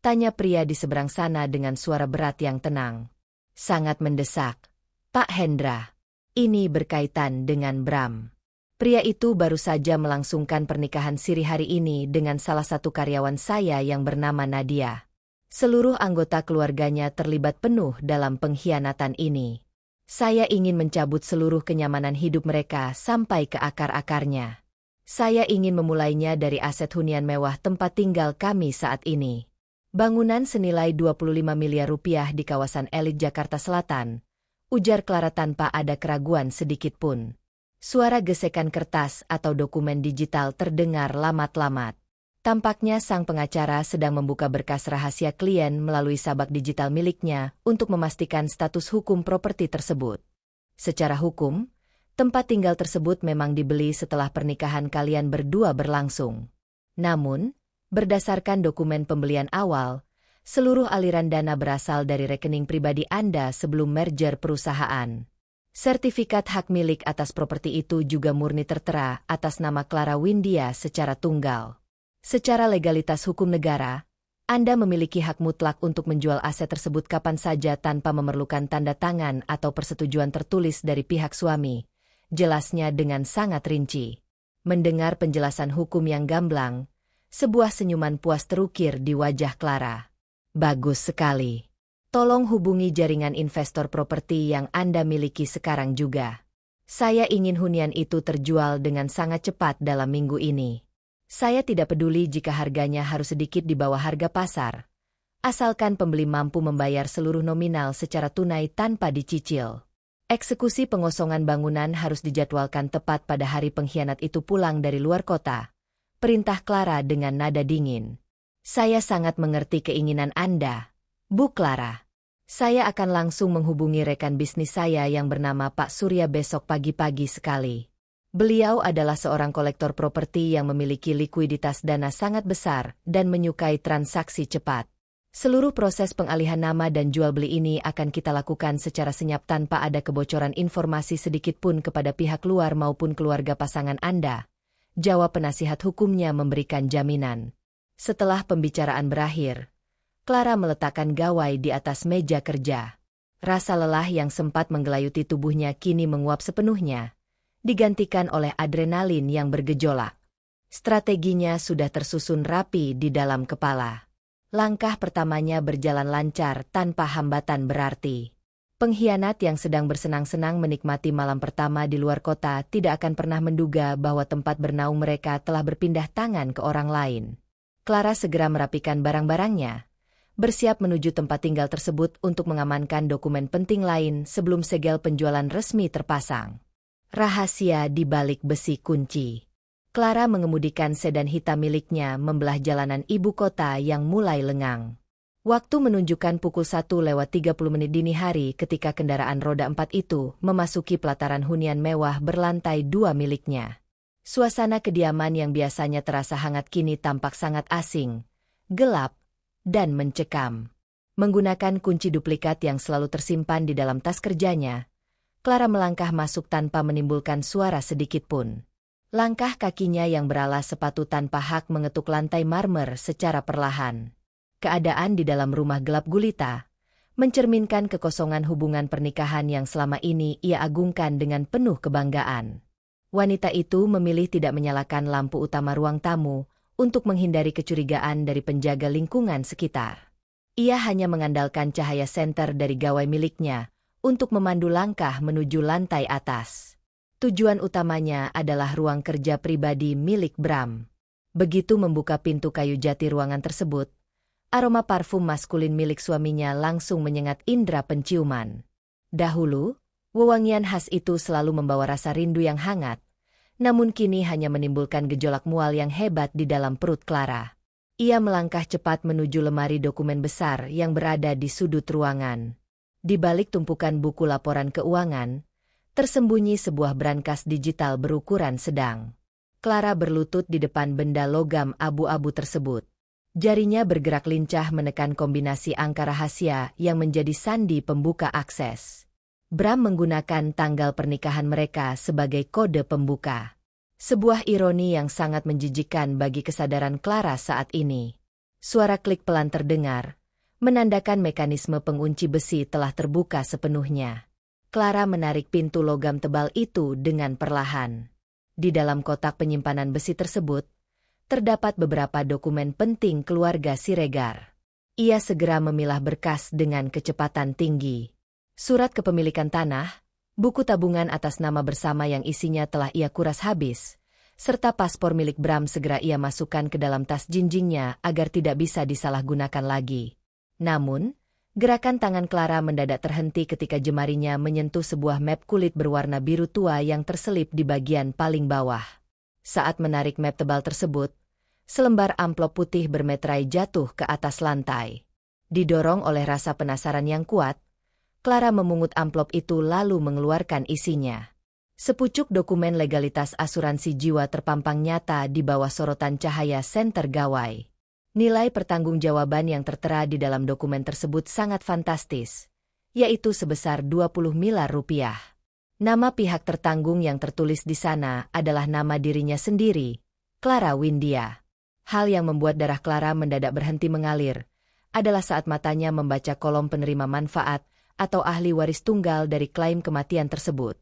A: Tanya pria di seberang sana dengan suara berat yang tenang. Sangat mendesak, Pak Hendra. Ini berkaitan dengan Bram. Pria itu baru saja melangsungkan pernikahan siri hari ini dengan salah satu karyawan saya yang bernama Nadia. Seluruh anggota keluarganya terlibat penuh dalam pengkhianatan ini. Saya ingin mencabut seluruh kenyamanan hidup mereka sampai ke akar-akarnya. Saya ingin memulainya dari aset hunian mewah tempat tinggal kami saat ini. Bangunan senilai 25 miliar rupiah di kawasan elit Jakarta Selatan, ujar Clara tanpa ada keraguan sedikitpun. Suara gesekan kertas atau dokumen digital terdengar lamat-lamat. Tampaknya sang pengacara sedang membuka berkas rahasia klien melalui sabak digital miliknya untuk memastikan status hukum properti tersebut. Secara hukum, tempat tinggal tersebut memang dibeli setelah pernikahan kalian berdua berlangsung. Namun, berdasarkan dokumen pembelian awal, seluruh aliran dana berasal dari rekening pribadi Anda sebelum merger perusahaan. Sertifikat hak milik atas properti itu juga murni tertera atas nama Clara Windia secara tunggal. Secara legalitas hukum negara, Anda memiliki hak mutlak untuk menjual aset tersebut kapan saja tanpa memerlukan tanda tangan atau persetujuan tertulis dari pihak suami. Jelasnya dengan sangat rinci. Mendengar penjelasan hukum yang gamblang, sebuah senyuman puas terukir di wajah Clara. Bagus sekali. Tolong hubungi jaringan investor properti yang Anda miliki sekarang juga. Saya ingin hunian itu terjual dengan sangat cepat dalam minggu ini. Saya tidak peduli jika harganya harus sedikit di bawah harga pasar, asalkan pembeli mampu membayar seluruh nominal secara tunai tanpa dicicil. Eksekusi pengosongan bangunan harus dijadwalkan tepat pada hari pengkhianat itu pulang dari luar kota. Perintah Clara dengan nada dingin. Saya sangat mengerti keinginan Anda, Bu Clara. Saya akan langsung menghubungi rekan bisnis saya yang bernama Pak Surya besok pagi-pagi sekali. Beliau adalah seorang kolektor properti yang memiliki likuiditas dana sangat besar dan menyukai transaksi cepat. Seluruh proses pengalihan nama dan jual beli ini akan kita lakukan secara senyap tanpa ada kebocoran informasi sedikitpun kepada pihak luar maupun keluarga pasangan Anda. Jawab penasihat hukumnya memberikan jaminan. Setelah pembicaraan berakhir, Clara meletakkan gawai di atas meja kerja. Rasa lelah yang sempat menggelayuti tubuhnya kini menguap sepenuhnya, digantikan oleh adrenalin yang bergejolak. Strateginya sudah tersusun rapi di dalam kepala. Langkah pertamanya berjalan lancar tanpa hambatan berarti. Pengkhianat yang sedang bersenang-senang menikmati malam pertama di luar kota tidak akan pernah menduga bahwa tempat bernaung mereka telah berpindah tangan ke orang lain. Clara segera merapikan barang-barangnya, bersiap menuju tempat tinggal tersebut untuk mengamankan dokumen penting lain sebelum segel penjualan resmi terpasang. Rahasia di balik besi kunci. Clara mengemudikan sedan hitam miliknya membelah jalanan ibu kota yang mulai lengang. Waktu menunjukkan pukul 1:30 dini hari ketika kendaraan roda 4 itu memasuki pelataran hunian mewah berlantai 2 miliknya. Suasana kediaman yang biasanya terasa hangat kini tampak sangat asing, gelap, dan mencekam. Menggunakan kunci duplikat yang selalu tersimpan di dalam tas kerjanya, Clara melangkah masuk tanpa menimbulkan suara sedikit pun. Langkah kakinya yang beralas sepatu tanpa hak mengetuk lantai marmer secara perlahan. Keadaan di dalam rumah gelap gulita mencerminkan kekosongan hubungan pernikahan yang selama ini ia agungkan dengan penuh kebanggaan. Wanita itu memilih tidak menyalakan lampu utama ruang tamu untuk menghindari kecurigaan dari penjaga lingkungan sekitar. Ia hanya mengandalkan cahaya senter dari gawai miliknya untuk memandu langkah menuju lantai atas. Tujuan utamanya adalah ruang kerja pribadi milik Bram. Begitu membuka pintu kayu jati ruangan tersebut, aroma parfum maskulin milik suaminya langsung menyengat indera penciuman. Dahulu, wewangian khas itu selalu membawa rasa rindu yang hangat, namun kini hanya menimbulkan gejolak mual yang hebat di dalam perut Clara. Ia melangkah cepat menuju lemari dokumen besar yang berada di sudut ruangan. Di balik tumpukan buku laporan keuangan, tersembunyi sebuah brankas digital berukuran sedang. Clara berlutut di depan benda logam abu-abu tersebut. Jarinya bergerak lincah menekan kombinasi angka rahasia yang menjadi sandi pembuka akses. Bram menggunakan tanggal pernikahan mereka sebagai kode pembuka. Sebuah ironi yang sangat menjijikkan bagi kesadaran Clara saat ini. Suara klik pelan terdengar, menandakan mekanisme pengunci besi telah terbuka sepenuhnya. Clara menarik pintu logam tebal itu dengan perlahan. Di dalam kotak penyimpanan besi tersebut, terdapat beberapa dokumen penting keluarga Siregar. Ia segera memilah berkas dengan kecepatan tinggi. Surat kepemilikan tanah, buku tabungan atas nama bersama yang isinya telah ia kuras habis, serta paspor milik Bram segera ia masukkan ke dalam tas jinjingnya agar tidak bisa disalahgunakan lagi. Namun, gerakan tangan Clara mendadak terhenti ketika jemarinya menyentuh sebuah map kulit berwarna biru tua yang terselip di bagian paling bawah. Saat menarik map tebal tersebut, selembar amplop putih bermeterai jatuh ke atas lantai. Didorong oleh rasa penasaran yang kuat, Clara memungut amplop itu lalu mengeluarkan isinya. Sepucuk dokumen legalitas asuransi jiwa terpampang nyata di bawah sorotan cahaya senter gawai. Nilai pertanggungjawaban yang tertera di dalam dokumen tersebut sangat fantastis, yaitu sebesar 20 miliar rupiah. Nama pihak tertanggung yang tertulis di sana adalah nama dirinya sendiri, Clara Windia. Hal yang membuat darah Clara mendadak berhenti mengalir adalah saat matanya membaca kolom penerima manfaat atau ahli waris tunggal dari klaim kematian tersebut.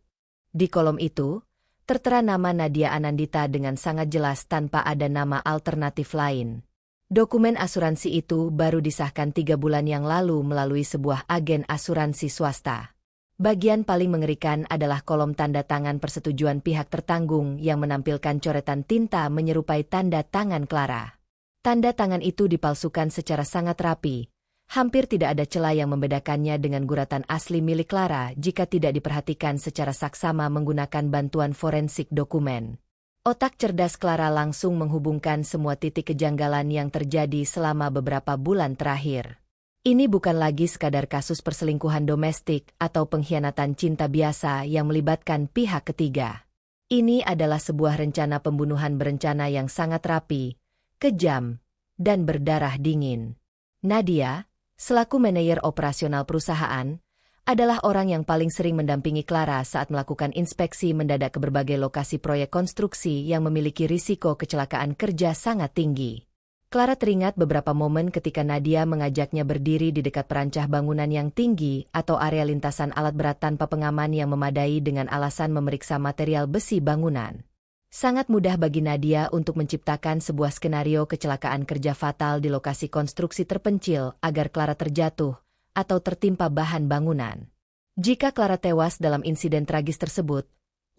A: Di kolom itu, tertera nama Nadia Anandita dengan sangat jelas tanpa ada nama alternatif lain. Dokumen asuransi itu baru disahkan 3 bulan yang lalu melalui sebuah agen asuransi swasta. Bagian paling mengerikan adalah kolom tanda tangan persetujuan pihak tertanggung yang menampilkan coretan tinta menyerupai tanda tangan Clara. Tanda tangan itu dipalsukan secara sangat rapi. Hampir tidak ada celah yang membedakannya dengan guratan asli milik Clara jika tidak diperhatikan secara saksama menggunakan bantuan forensik dokumen. Otak cerdas Clara langsung menghubungkan semua titik kejanggalan yang terjadi selama beberapa bulan terakhir. Ini bukan lagi sekadar kasus perselingkuhan domestik atau pengkhianatan cinta biasa yang melibatkan pihak ketiga. Ini adalah sebuah rencana pembunuhan berencana yang sangat rapi, kejam, dan berdarah dingin. Nadia, selaku manajer operasional perusahaan, adalah orang yang paling sering mendampingi Clara saat melakukan inspeksi mendadak ke berbagai lokasi proyek konstruksi yang memiliki risiko kecelakaan kerja sangat tinggi. Clara teringat beberapa momen ketika Nadia mengajaknya berdiri di dekat perancah bangunan yang tinggi atau area lintasan alat berat tanpa pengaman yang memadai dengan alasan memeriksa material besi bangunan. Sangat mudah bagi Nadia untuk menciptakan sebuah skenario kecelakaan kerja fatal di lokasi konstruksi terpencil agar Clara terjatuh atau tertimpa bahan bangunan. Jika Clara tewas dalam insiden tragis tersebut,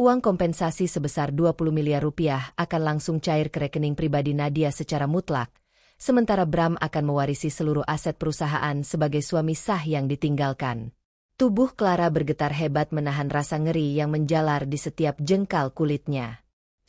A: uang kompensasi sebesar 20 miliar rupiah akan langsung cair ke rekening pribadi Nadia secara mutlak, sementara Bram akan mewarisi seluruh aset perusahaan sebagai suami sah yang ditinggalkan. Tubuh Clara bergetar hebat menahan rasa ngeri yang menjalar di setiap jengkal kulitnya.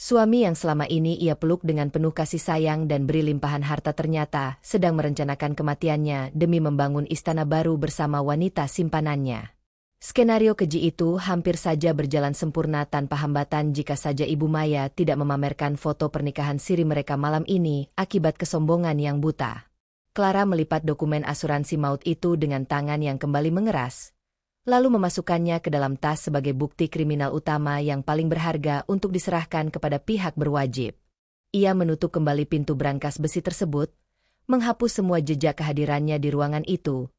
A: Suami yang selama ini ia peluk dengan penuh kasih sayang dan beri limpahan harta ternyata sedang merencanakan kematiannya demi membangun istana baru bersama wanita simpanannya. Skenario keji itu hampir saja berjalan sempurna tanpa hambatan jika saja Ibu Maya tidak memamerkan foto pernikahan siri mereka malam ini akibat kesombongan yang buta. Clara melipat dokumen asuransi maut itu dengan tangan yang kembali mengeras, lalu memasukkannya ke dalam tas sebagai bukti kriminal utama yang paling berharga untuk diserahkan kepada pihak berwajib. Ia menutup kembali pintu brankas besi tersebut, menghapus semua jejak kehadirannya di ruangan itu,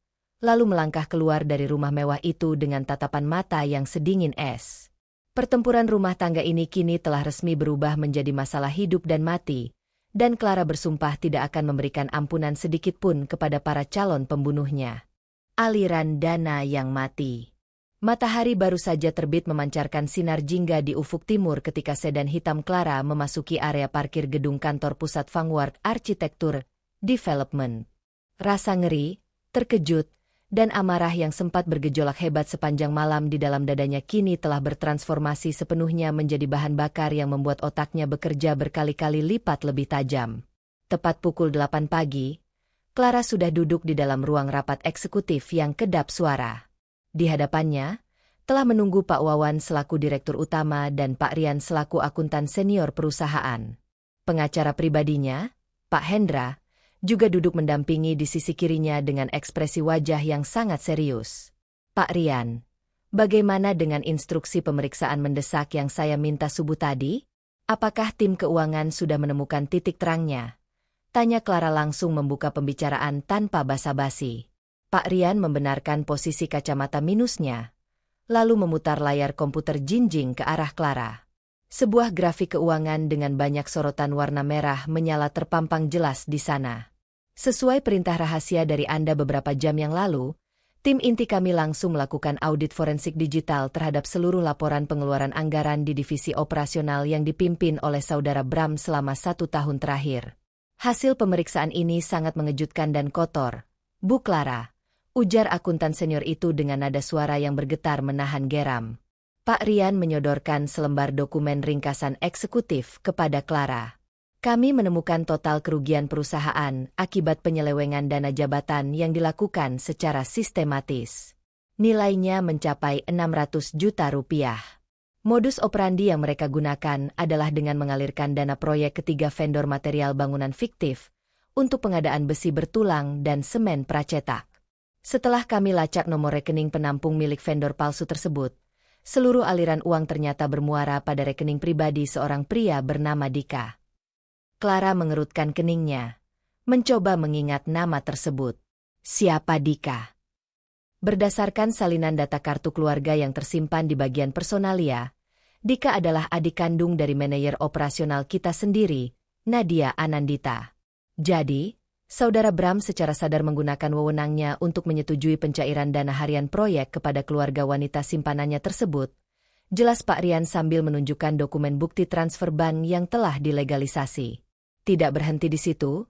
A: lalu melangkah keluar dari rumah mewah itu dengan tatapan mata yang sedingin es. Pertempuran rumah tangga ini kini telah resmi berubah menjadi masalah hidup dan mati, dan Clara bersumpah tidak akan memberikan ampunan sedikit pun kepada para calon pembunuhnya. Aliran dana yang mati. Matahari baru saja terbit memancarkan sinar jingga di ufuk timur ketika sedan hitam Clara memasuki area parkir gedung kantor pusat Vanguard Architecture Development. Rasa ngeri, terkejut, dan amarah yang sempat bergejolak hebat sepanjang malam di dalam dadanya kini telah bertransformasi sepenuhnya menjadi bahan bakar yang membuat otaknya bekerja berkali-kali lipat lebih tajam. Tepat pukul 8 pagi, Clara sudah duduk di dalam ruang rapat eksekutif yang kedap suara. Di hadapannya, telah menunggu Pak Wawan selaku direktur utama dan Pak Rian selaku akuntan senior perusahaan. Pengacara pribadinya, Pak Hendra, juga duduk mendampingi di sisi kirinya dengan ekspresi wajah yang sangat serius. Pak Rian, bagaimana dengan instruksi pemeriksaan mendesak yang saya minta subuh tadi? Apakah tim keuangan sudah menemukan titik terangnya? Tanya Clara langsung membuka pembicaraan tanpa basa-basi. Pak Rian membenarkan posisi kacamata minusnya, lalu memutar layar komputer jinjing ke arah Clara. Sebuah grafik keuangan dengan banyak sorotan warna merah menyala terpampang jelas di sana. Sesuai perintah rahasia dari Anda beberapa jam yang lalu, tim inti kami langsung melakukan audit forensik digital terhadap seluruh laporan pengeluaran anggaran di divisi operasional yang dipimpin oleh Saudara Bram selama 1 tahun terakhir. Hasil pemeriksaan ini sangat mengejutkan dan kotor, Bu Clara, ujar akuntan senior itu dengan nada suara yang bergetar menahan geram. Pak Rian menyodorkan selembar dokumen ringkasan eksekutif kepada Clara. Kami menemukan total kerugian perusahaan akibat penyelewengan dana jabatan yang dilakukan secara sistematis. Nilainya mencapai 600 juta rupiah. Modus operandi yang mereka gunakan adalah dengan mengalirkan dana proyek ketiga vendor material bangunan fiktif untuk pengadaan besi bertulang dan semen pracetak. Setelah kami lacak nomor rekening penampung milik vendor palsu tersebut, seluruh aliran uang ternyata bermuara pada rekening pribadi seorang pria bernama Dika. Clara mengerutkan keningnya, mencoba mengingat nama tersebut. Siapa Dika? Berdasarkan salinan data kartu keluarga yang tersimpan di bagian personalia, Dika adalah adik kandung dari manajer operasional kita sendiri, Nadia Anandita. Jadi, Saudara Bram secara sadar menggunakan wewenangnya untuk menyetujui pencairan dana harian proyek kepada keluarga wanita simpanannya tersebut. Jelas Pak Rian sambil menunjukkan dokumen bukti transfer bank yang telah dilegalisasi. Tidak berhenti di situ,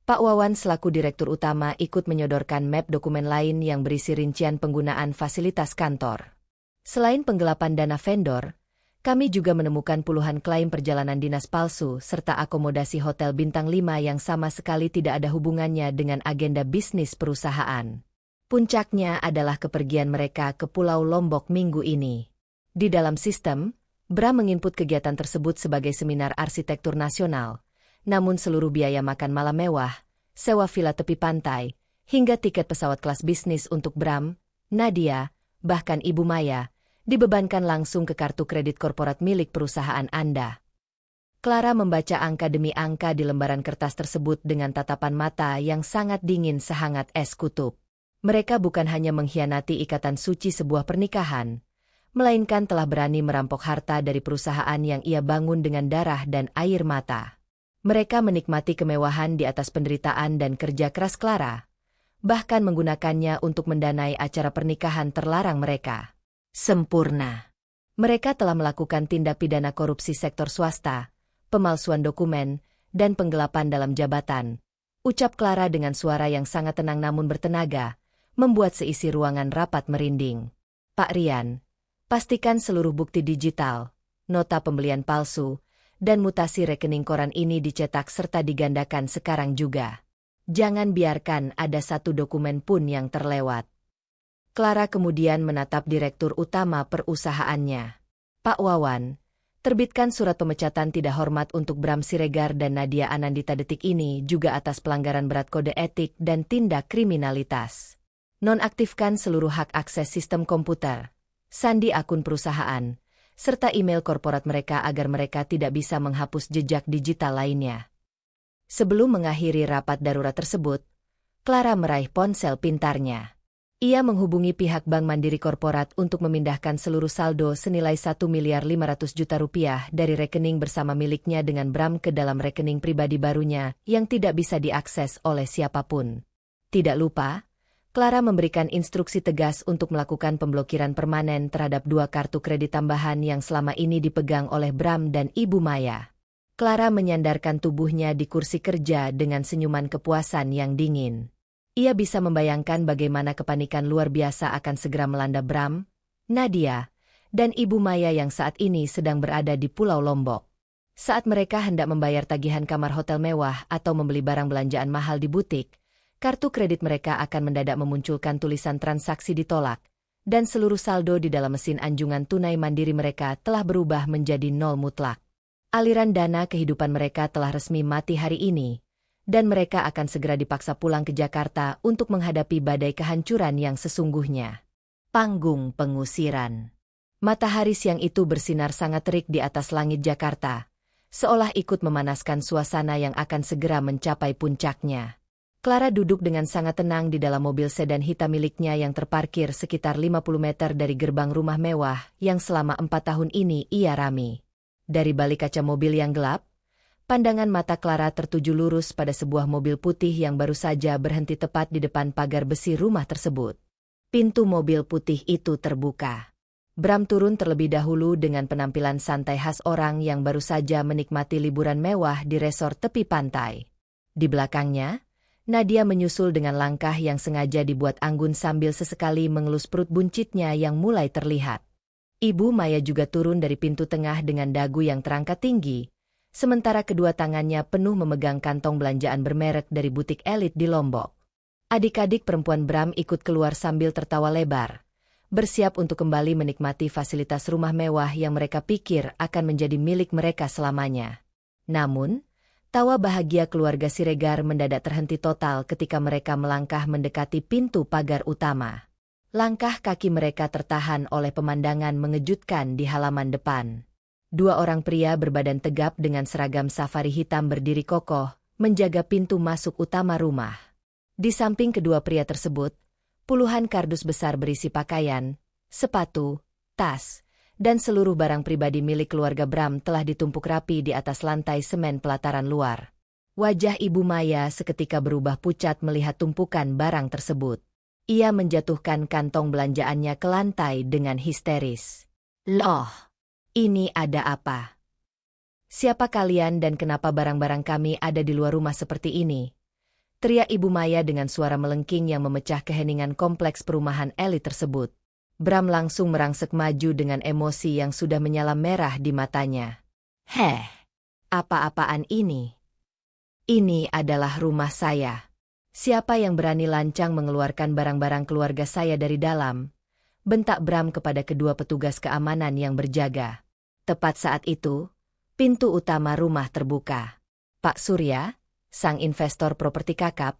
A: Pak Wawan selaku direktur utama ikut menyodorkan map dokumen lain yang berisi rincian penggunaan fasilitas kantor. Selain penggelapan dana vendor, kami juga menemukan puluhan klaim perjalanan dinas palsu serta akomodasi hotel bintang 5 yang sama sekali tidak ada hubungannya dengan agenda bisnis perusahaan. Puncaknya adalah kepergian mereka ke Pulau Lombok minggu ini. Di dalam sistem, Bram menginput kegiatan tersebut sebagai seminar arsitektur nasional. Namun seluruh biaya makan malam mewah, sewa villa tepi pantai, hingga tiket pesawat kelas bisnis untuk Bram, Nadia, bahkan Ibu Maya, dibebankan langsung ke kartu kredit korporat milik perusahaan Anda. Clara membaca angka demi angka di lembaran kertas tersebut dengan tatapan mata yang sangat dingin sehangat es kutub. Mereka bukan hanya mengkhianati ikatan suci sebuah pernikahan, melainkan telah berani merampok harta dari perusahaan yang ia bangun dengan darah dan air mata. Mereka menikmati kemewahan di atas penderitaan dan kerja keras Clara, bahkan menggunakannya untuk mendanai acara pernikahan terlarang mereka. Sempurna. Mereka telah melakukan tindak pidana korupsi sektor swasta, pemalsuan dokumen, dan penggelapan dalam jabatan. Ucap Clara dengan suara yang sangat tenang namun bertenaga, membuat seisi ruangan rapat merinding. Pak Rian, pastikan seluruh bukti digital, nota pembelian palsu, dan mutasi rekening koran ini dicetak serta digandakan sekarang juga. Jangan biarkan ada satu dokumen pun yang terlewat. Clara kemudian menatap direktur utama perusahaannya. Pak Wawan, terbitkan surat pemecatan tidak hormat untuk Bram Siregar dan Nadia Anandita detik ini juga atas pelanggaran berat kode etik dan tindak kriminalitas. Nonaktifkan seluruh hak akses sistem komputer, sandi akun perusahaan, serta email korporat mereka agar mereka tidak bisa menghapus jejak digital lainnya. Sebelum mengakhiri rapat darurat tersebut, Clara meraih ponsel pintarnya. Ia menghubungi pihak Bank Mandiri Korporat untuk memindahkan seluruh saldo senilai 1.500.000.000 rupiah dari rekening bersama miliknya dengan Bram ke dalam rekening pribadi barunya yang tidak bisa diakses oleh siapapun. Tidak lupa, Clara memberikan instruksi tegas untuk melakukan pemblokiran permanen terhadap 2 kartu kredit tambahan yang selama ini dipegang oleh Bram dan Ibu Maya. Clara menyandarkan tubuhnya di kursi kerja dengan senyuman kepuasan yang dingin. Ia bisa membayangkan bagaimana kepanikan luar biasa akan segera melanda Bram, Nadia, dan Ibu Maya yang saat ini sedang berada di Pulau Lombok. Saat mereka hendak membayar tagihan kamar hotel mewah atau membeli barang belanjaan mahal di butik, kartu kredit mereka akan mendadak memunculkan tulisan transaksi ditolak, dan seluruh saldo di dalam mesin anjungan tunai mandiri mereka telah berubah menjadi nol mutlak. Aliran dana kehidupan mereka telah resmi mati hari ini, dan mereka akan segera dipaksa pulang ke Jakarta untuk menghadapi badai kehancuran yang sesungguhnya. Panggung pengusiran. Matahari siang itu bersinar sangat terik di atas langit Jakarta, seolah ikut memanaskan suasana yang akan segera mencapai puncaknya. Clara duduk dengan sangat tenang di dalam mobil sedan hitam miliknya yang terparkir sekitar 50 meter dari gerbang rumah mewah yang selama 4 tahun ini ia rami. Dari balik kaca mobil yang gelap, pandangan mata Clara tertuju lurus pada sebuah mobil putih yang baru saja berhenti tepat di depan pagar besi rumah tersebut. Pintu mobil putih itu terbuka. Bram turun terlebih dahulu dengan penampilan santai khas orang yang baru saja menikmati liburan mewah di resort tepi pantai. Di belakangnya, Nadia menyusul dengan langkah yang sengaja dibuat anggun sambil sesekali mengelus perut buncitnya yang mulai terlihat. Ibu Maya juga turun dari pintu tengah dengan dagu yang terangkat tinggi, sementara kedua tangannya penuh memegang kantong belanjaan bermerek dari butik elit di Lombok. Adik-adik perempuan Bram ikut keluar sambil tertawa lebar, bersiap untuk kembali menikmati fasilitas rumah mewah yang mereka pikir akan menjadi milik mereka selamanya. Namun, tawa bahagia keluarga Siregar mendadak terhenti total ketika mereka melangkah mendekati pintu pagar utama. Langkah kaki mereka tertahan oleh pemandangan mengejutkan di halaman depan. 2 orang pria berbadan tegap dengan seragam safari hitam berdiri kokoh, menjaga pintu masuk utama rumah. Di samping kedua pria tersebut, puluhan kardus besar berisi pakaian, sepatu, tas, dan seluruh barang pribadi milik keluarga Bram telah ditumpuk rapi di atas lantai semen pelataran luar. Wajah Ibu Maya seketika berubah pucat melihat tumpukan barang tersebut. Ia menjatuhkan kantong belanjaannya ke lantai dengan histeris. "Loh, ini ada apa? Siapa kalian dan kenapa barang-barang kami ada di luar rumah seperti ini?" teriak Ibu Maya dengan suara melengking yang memecah keheningan kompleks perumahan elit tersebut. Bram langsung merangsek maju dengan emosi yang sudah menyala merah di matanya. "Heh, apa-apaan ini? Ini adalah rumah saya. Siapa yang berani lancang mengeluarkan barang-barang keluarga saya dari dalam?" bentak Bram kepada kedua petugas keamanan yang berjaga. Tepat saat itu, pintu utama rumah terbuka. Pak Surya, sang investor properti kakap,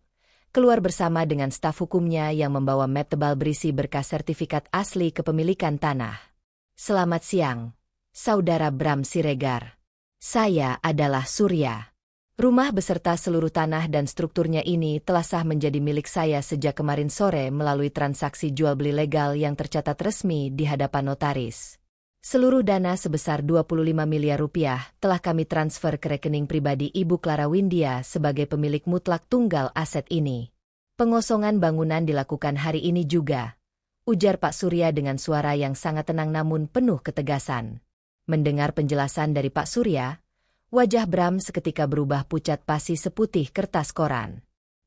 A: keluar bersama dengan staf hukumnya yang membawa map tebal berisi berkas sertifikat asli kepemilikan tanah. "Selamat siang, Saudara Bram Siregar. Saya adalah Surya. Rumah beserta seluruh tanah dan strukturnya ini telah sah menjadi milik saya sejak kemarin sore melalui transaksi jual-beli legal yang tercatat resmi di hadapan notaris. Seluruh dana sebesar 25 miliar rupiah telah kami transfer ke rekening pribadi Ibu Clara Windia sebagai pemilik mutlak tunggal aset ini. Pengosongan bangunan dilakukan hari ini juga," ujar Pak Surya dengan suara yang sangat tenang namun penuh ketegasan. Mendengar penjelasan dari Pak Surya, wajah Bram seketika berubah pucat pasi seputih kertas koran.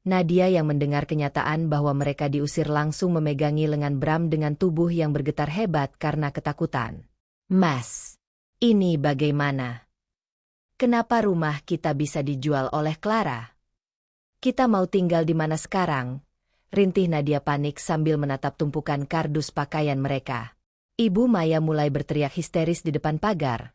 A: Nadia yang mendengar kenyataan bahwa mereka diusir langsung memegangi lengan Bram dengan tubuh yang bergetar hebat karena ketakutan. Mas, ini bagaimana? Kenapa rumah kita bisa dijual oleh Clara? Kita mau tinggal di mana sekarang? Rintih Nadia panik sambil menatap tumpukan kardus pakaian mereka. Ibu Maya mulai berteriak histeris di depan pagar.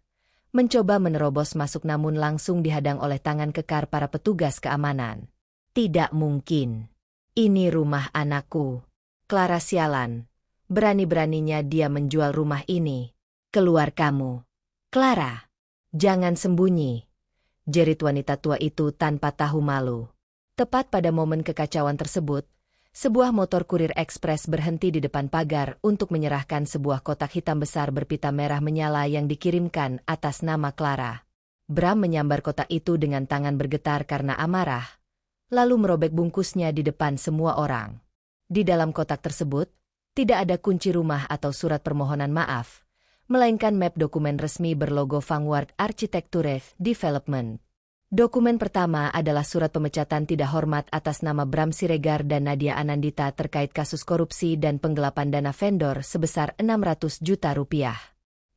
A: Mencoba menerobos masuk namun langsung dihadang oleh tangan kekar para petugas keamanan. Tidak mungkin. Ini rumah anakku. Clara sialan. Berani-beraninya dia menjual rumah ini. Keluar kamu. Clara. Jangan sembunyi. Jerit wanita tua itu tanpa tahu malu. Tepat pada momen kekacauan tersebut, sebuah motor kurir ekspres berhenti di depan pagar untuk menyerahkan sebuah kotak hitam besar berpita merah menyala yang dikirimkan atas nama Clara. Bram menyambar kotak itu dengan tangan bergetar karena amarah, lalu merobek bungkusnya di depan semua orang. Di dalam kotak tersebut, tidak ada kunci rumah atau surat permohonan maaf, melainkan map dokumen resmi berlogo Vanguard Architecture Development. Dokumen pertama adalah surat pemecatan tidak hormat atas nama Bram Siregar dan Nadia Anandita terkait kasus korupsi dan penggelapan dana vendor sebesar 600 juta rupiah.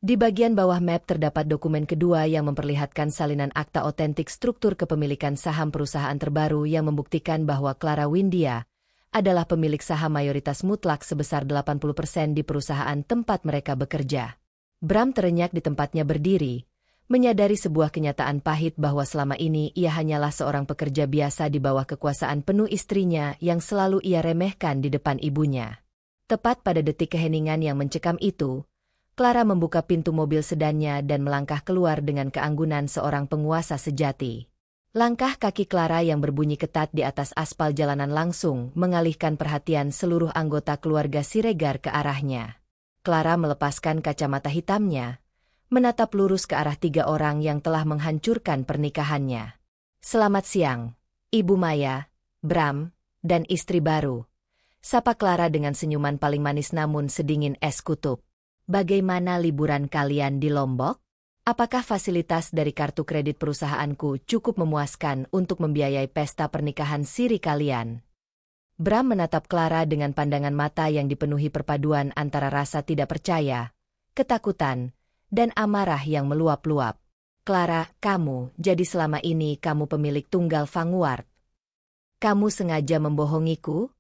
A: Di bagian bawah map terdapat dokumen kedua yang memperlihatkan salinan akta otentik struktur kepemilikan saham perusahaan terbaru yang membuktikan bahwa Clara Windia adalah pemilik saham mayoritas mutlak sebesar 80% di perusahaan tempat mereka bekerja. Bram terenyak di tempatnya berdiri, menyadari sebuah kenyataan pahit bahwa selama ini ia hanyalah seorang pekerja biasa di bawah kekuasaan penuh istrinya yang selalu ia remehkan di depan ibunya. Tepat pada detik keheningan yang mencekam itu, Clara membuka pintu mobil sedannya dan melangkah keluar dengan keanggunan seorang penguasa sejati. Langkah kaki Clara yang berbunyi ketat di atas aspal jalanan langsung mengalihkan perhatian seluruh anggota keluarga Siregar ke arahnya. Clara melepaskan kacamata hitamnya, menatap lurus ke arah 3 orang yang telah menghancurkan pernikahannya. Selamat siang, Ibu Maya, Bram, dan istri baru. Sapa Clara dengan senyuman paling manis namun sedingin es kutub. Bagaimana liburan kalian di Lombok? Apakah fasilitas dari kartu kredit perusahaanku cukup memuaskan untuk membiayai pesta pernikahan siri kalian? Bram menatap Clara dengan pandangan mata yang dipenuhi perpaduan antara rasa tidak percaya, ketakutan, dan amarah yang meluap-luap. Clara, jadi selama ini kamu pemilik tunggal Vanguard. Kamu sengaja membohongiku?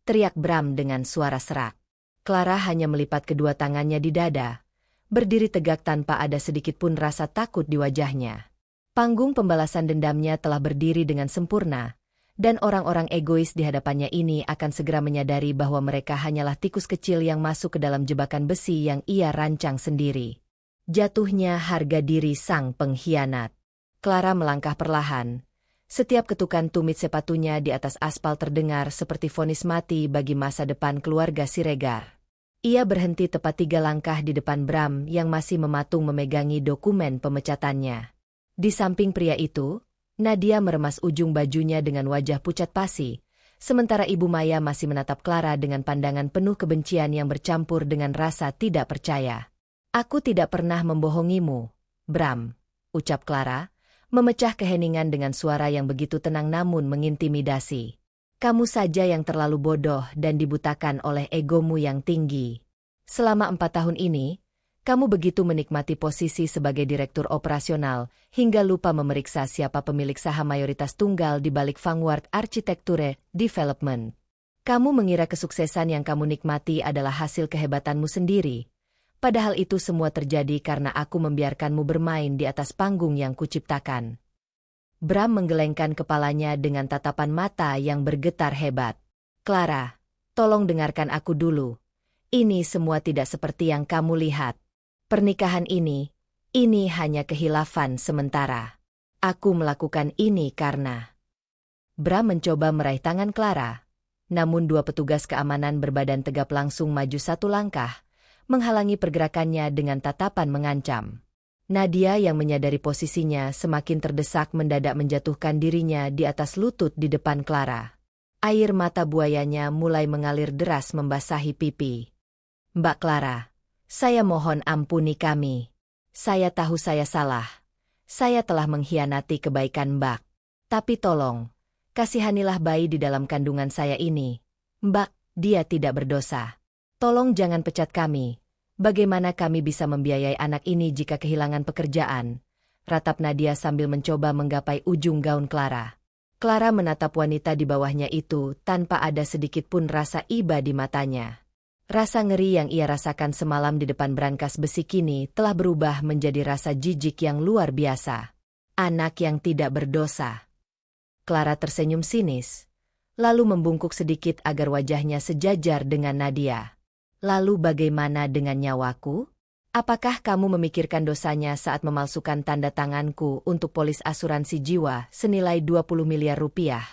A: Teriak Bram dengan suara serak. Clara hanya melipat kedua tangannya di dada, berdiri tegak tanpa ada sedikit pun rasa takut di wajahnya. Panggung pembalasan dendamnya telah berdiri dengan sempurna, dan orang-orang egois di hadapannya ini akan segera menyadari bahwa mereka hanyalah tikus kecil yang masuk ke dalam jebakan besi yang ia rancang sendiri. Jatuhnya harga diri sang pengkhianat. Clara melangkah perlahan. Setiap ketukan tumit sepatunya di atas aspal terdengar seperti vonis mati bagi masa depan keluarga Siregar. Ia berhenti tepat 3 langkah di depan Bram yang masih mematung memegangi dokumen pemecatannya. Di samping pria itu, Nadia meremas ujung bajunya dengan wajah pucat pasi, sementara Ibu Maya masih menatap Clara dengan pandangan penuh kebencian yang bercampur dengan rasa tidak percaya. Aku tidak pernah membohongimu, Bram, ucap Clara, memecah keheningan dengan suara yang begitu tenang namun mengintimidasi. Kamu saja yang terlalu bodoh dan dibutakan oleh egomu yang tinggi. Selama 4 tahun ini, kamu begitu menikmati posisi sebagai direktur operasional hingga lupa memeriksa siapa pemilik saham mayoritas tunggal di balik Vanguard Architecture Development. Kamu mengira kesuksesan yang kamu nikmati adalah hasil kehebatanmu sendiri. Padahal itu semua terjadi karena aku membiarkanmu bermain di atas panggung yang kuciptakan. Bram menggelengkan kepalanya dengan tatapan mata yang bergetar hebat. Clara, tolong dengarkan aku dulu. Ini semua tidak seperti yang kamu lihat. Pernikahan ini hanya khilafan sementara. Aku melakukan ini karena... Bram mencoba meraih tangan Clara, namun 2 petugas keamanan berbadan tegap langsung maju 1 langkah, menghalangi pergerakannya dengan tatapan mengancam. Nadia yang menyadari posisinya semakin terdesak mendadak menjatuhkan dirinya di atas lutut di depan Clara. Air mata buayanya mulai mengalir deras membasahi pipi. Mbak Clara, saya mohon ampuni kami. Saya tahu saya salah. Saya telah mengkhianati kebaikan Mbak. Tapi tolong, Kasihanilah bayi di dalam kandungan saya ini. Mbak, dia tidak berdosa. Tolong jangan pecat kami. Bagaimana kami bisa membiayai anak ini jika kehilangan pekerjaan? Ratap Nadia sambil mencoba menggapai ujung gaun Clara. Clara menatap wanita di bawahnya itu tanpa ada sedikit pun rasa iba di matanya. Rasa ngeri yang ia rasakan semalam di depan brankas besi kini telah berubah menjadi rasa jijik yang luar biasa. Anak yang tidak berdosa. Clara tersenyum sinis, lalu membungkuk sedikit agar wajahnya sejajar dengan Nadia. Lalu bagaimana dengan nyawaku? Apakah kamu memikirkan dosanya saat memalsukan tanda tanganku untuk polis asuransi jiwa senilai 20 miliar rupiah?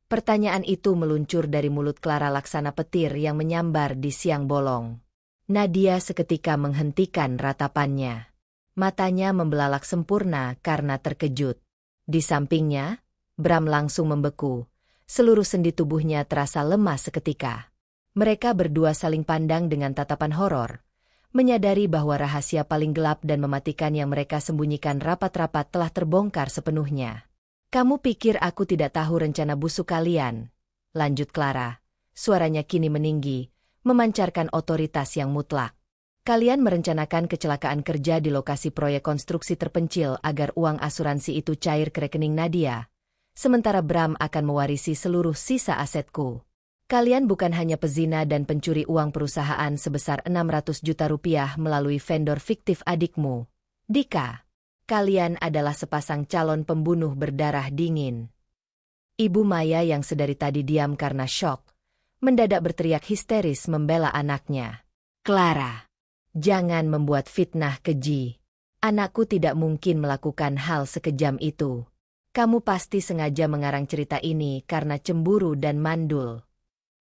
A: Pertanyaan itu meluncur dari mulut Clara laksana petir yang menyambar di siang bolong. Nadia seketika menghentikan ratapannya. Matanya membelalak sempurna karena terkejut. Di sampingnya, Bram langsung membeku. Seluruh sendi tubuhnya terasa lemas seketika. Mereka berdua saling pandang dengan tatapan horor, menyadari bahwa rahasia paling gelap dan mematikan yang mereka sembunyikan rapat-rapat telah terbongkar sepenuhnya. Kamu pikir aku tidak tahu rencana busuk kalian? Lanjut Clara. Suaranya kini meninggi, memancarkan otoritas yang mutlak. Kalian merencanakan kecelakaan kerja di lokasi proyek konstruksi terpencil agar uang asuransi itu cair ke rekening Nadia. Sementara Bram akan mewarisi seluruh sisa asetku. Kalian bukan hanya pezina dan pencuri uang perusahaan sebesar 600 juta rupiah melalui vendor fiktif adikmu, Dika. Kalian adalah sepasang calon pembunuh berdarah dingin. Ibu Maya yang sedari tadi diam karena syok, mendadak berteriak histeris membela anaknya. Clara, jangan membuat fitnah keji. Anakku tidak mungkin melakukan hal sekejam itu. Kamu pasti sengaja mengarang cerita ini karena cemburu dan mandul.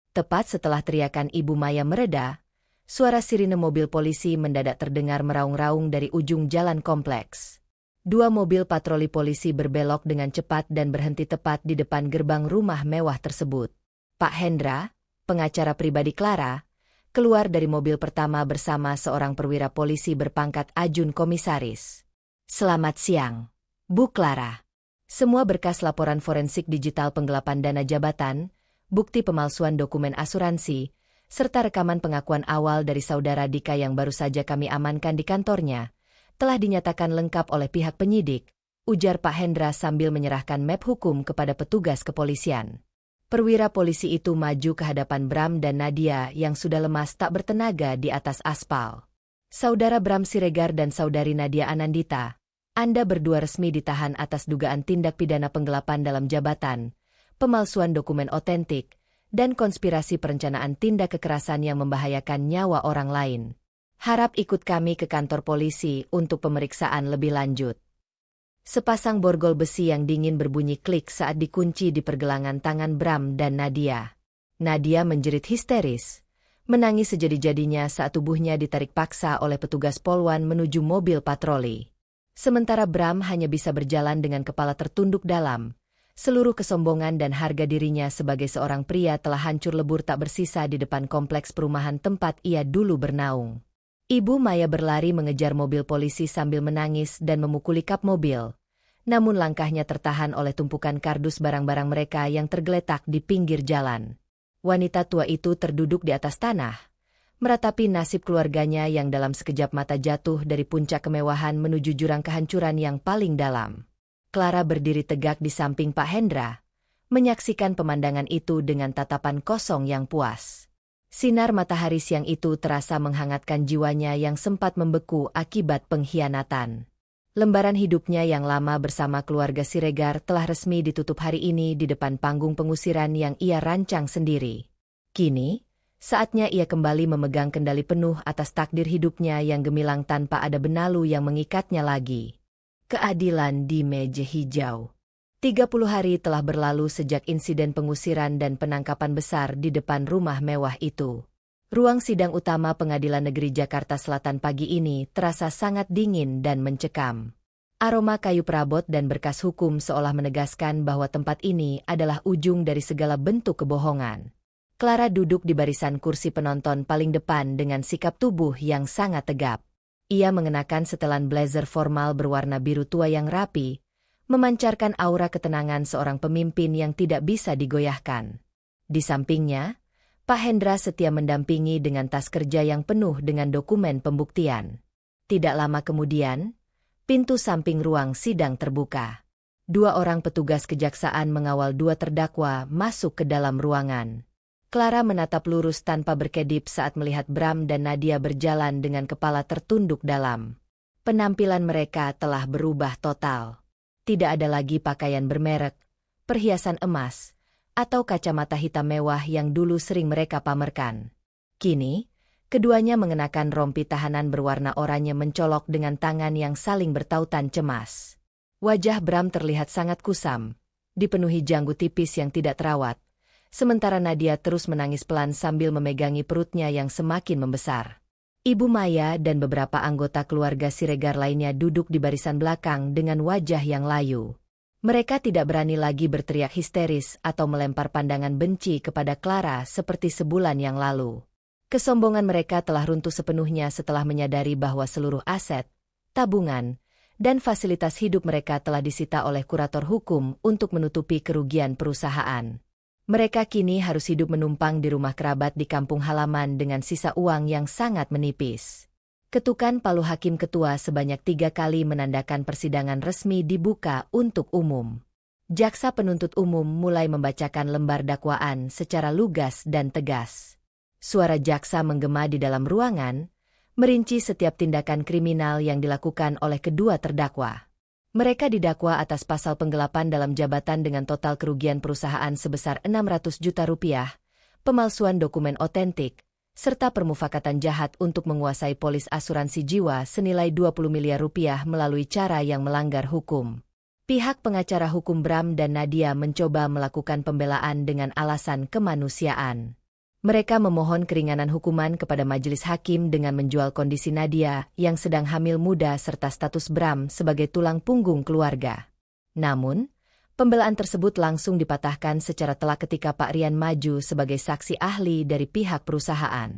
A: Tepat setelah teriakan Ibu Maya mereda, suara sirine mobil polisi mendadak terdengar meraung-raung dari ujung jalan kompleks. 2 mobil patroli polisi berbelok dengan cepat dan berhenti tepat di depan gerbang rumah mewah tersebut. Pak Hendra, pengacara pribadi Clara, keluar dari mobil pertama bersama seorang perwira polisi berpangkat ajun komisaris. Selamat siang, Bu Clara. Semua berkas laporan forensik digital penggelapan dana jabatan, bukti pemalsuan dokumen asuransi, serta rekaman pengakuan awal dari saudara Dika yang baru saja kami amankan di kantornya, telah dinyatakan lengkap oleh pihak penyidik, ujar Pak Hendra sambil menyerahkan map hukum kepada petugas kepolisian. Perwira polisi itu maju ke hadapan Bram dan Nadia yang sudah lemas tak bertenaga di atas aspal. Saudara Bram Siregar dan saudari Nadia Anandita, Anda berdua resmi ditahan atas dugaan tindak pidana penggelapan dalam jabatan, pemalsuan dokumen otentik, dan konspirasi perencanaan tindak kekerasan yang membahayakan nyawa orang lain. Harap ikut kami ke kantor polisi untuk pemeriksaan lebih lanjut. Sepasang borgol besi yang dingin berbunyi klik saat dikunci di pergelangan tangan Bram dan Nadia. Nadia menjerit histeris, menangis sejadi-jadinya saat tubuhnya ditarik paksa oleh petugas Polwan menuju mobil patroli. Sementara Bram hanya bisa berjalan dengan kepala tertunduk dalam. Seluruh kesombongan dan harga dirinya sebagai seorang pria telah hancur lebur tak bersisa di depan kompleks perumahan tempat ia dulu bernaung. Ibu Maya berlari mengejar mobil polisi sambil menangis dan memukuli kap mobil. Namun langkahnya tertahan oleh tumpukan kardus barang-barang mereka yang tergeletak di pinggir jalan. Wanita tua itu terduduk di atas tanah, meratapi nasib keluarganya yang dalam sekejap mata jatuh dari puncak kemewahan menuju jurang kehancuran yang paling dalam. Clara berdiri tegak di samping Pak Hendra, menyaksikan pemandangan itu dengan tatapan kosong yang puas. Sinar matahari siang itu terasa menghangatkan jiwanya yang sempat membeku akibat pengkhianatan. Lembaran hidupnya yang lama bersama keluarga Siregar telah resmi ditutup hari ini di depan panggung pengusiran yang ia rancang sendiri. Kini, saatnya ia kembali memegang kendali penuh atas takdir hidupnya yang gemilang tanpa ada benalu yang mengikatnya lagi. Keadilan di meja hijau. 30 hari telah berlalu sejak insiden pengusiran dan penangkapan besar di depan rumah mewah itu. Ruang sidang utama Pengadilan Negeri Jakarta Selatan pagi ini terasa sangat dingin dan mencekam. Aroma kayu perabot dan berkas hukum seolah menegaskan bahwa tempat ini adalah ujung dari segala bentuk kebohongan. Clara duduk di barisan kursi penonton paling depan dengan sikap tubuh yang sangat tegap. Ia mengenakan setelan blazer formal berwarna biru tua yang rapi, memancarkan aura ketenangan seorang pemimpin yang tidak bisa digoyahkan. Di sampingnya, Pak Hendra setia mendampingi dengan tas kerja yang penuh dengan dokumen pembuktian. Tidak lama kemudian, pintu samping ruang sidang terbuka. 2 orang petugas kejaksaan mengawal 2 terdakwa masuk ke dalam ruangan. Clara menatap lurus tanpa berkedip saat melihat Bram dan Nadia berjalan dengan kepala tertunduk dalam. Penampilan mereka telah berubah total. Tidak ada lagi pakaian bermerek, perhiasan emas, atau kacamata hitam mewah yang dulu sering mereka pamerkan. Kini, keduanya mengenakan rompi tahanan berwarna oranye mencolok dengan tangan yang saling bertautan cemas. Wajah Bram terlihat sangat kusam, dipenuhi janggut tipis yang tidak terawat, sementara Nadia terus menangis pelan sambil memegangi perutnya yang semakin membesar. Ibu Maya dan beberapa anggota keluarga Siregar lainnya duduk di barisan belakang dengan wajah yang layu. Mereka tidak berani lagi berteriak histeris atau melempar pandangan benci kepada Clara seperti sebulan yang lalu. Kesombongan mereka telah runtuh sepenuhnya setelah menyadari bahwa seluruh aset, tabungan, dan fasilitas hidup mereka telah disita oleh kurator hukum untuk menutupi kerugian perusahaan. Mereka kini harus hidup menumpang di rumah kerabat di kampung halaman dengan sisa uang yang sangat menipis. Ketukan palu hakim ketua sebanyak 3 kali menandakan persidangan resmi dibuka untuk umum. Jaksa penuntut umum mulai membacakan lembar dakwaan secara lugas dan tegas. Suara jaksa menggema di dalam ruangan, merinci setiap tindakan kriminal yang dilakukan oleh kedua terdakwa. Mereka didakwa atas pasal penggelapan dalam jabatan dengan total kerugian perusahaan sebesar 600 juta rupiah, pemalsuan dokumen otentik, serta permufakatan jahat untuk menguasai polis asuransi jiwa senilai 20 miliar rupiah melalui cara yang melanggar hukum. Pihak pengacara hukum Bram dan Nadia mencoba melakukan pembelaan dengan alasan kemanusiaan. Mereka memohon keringanan hukuman kepada majelis hakim dengan menjual kondisi Nadia yang sedang hamil muda serta status Bram sebagai tulang punggung keluarga. Namun, pembelaan tersebut langsung dipatahkan secara telak ketika Pak Rian maju sebagai saksi ahli dari pihak perusahaan.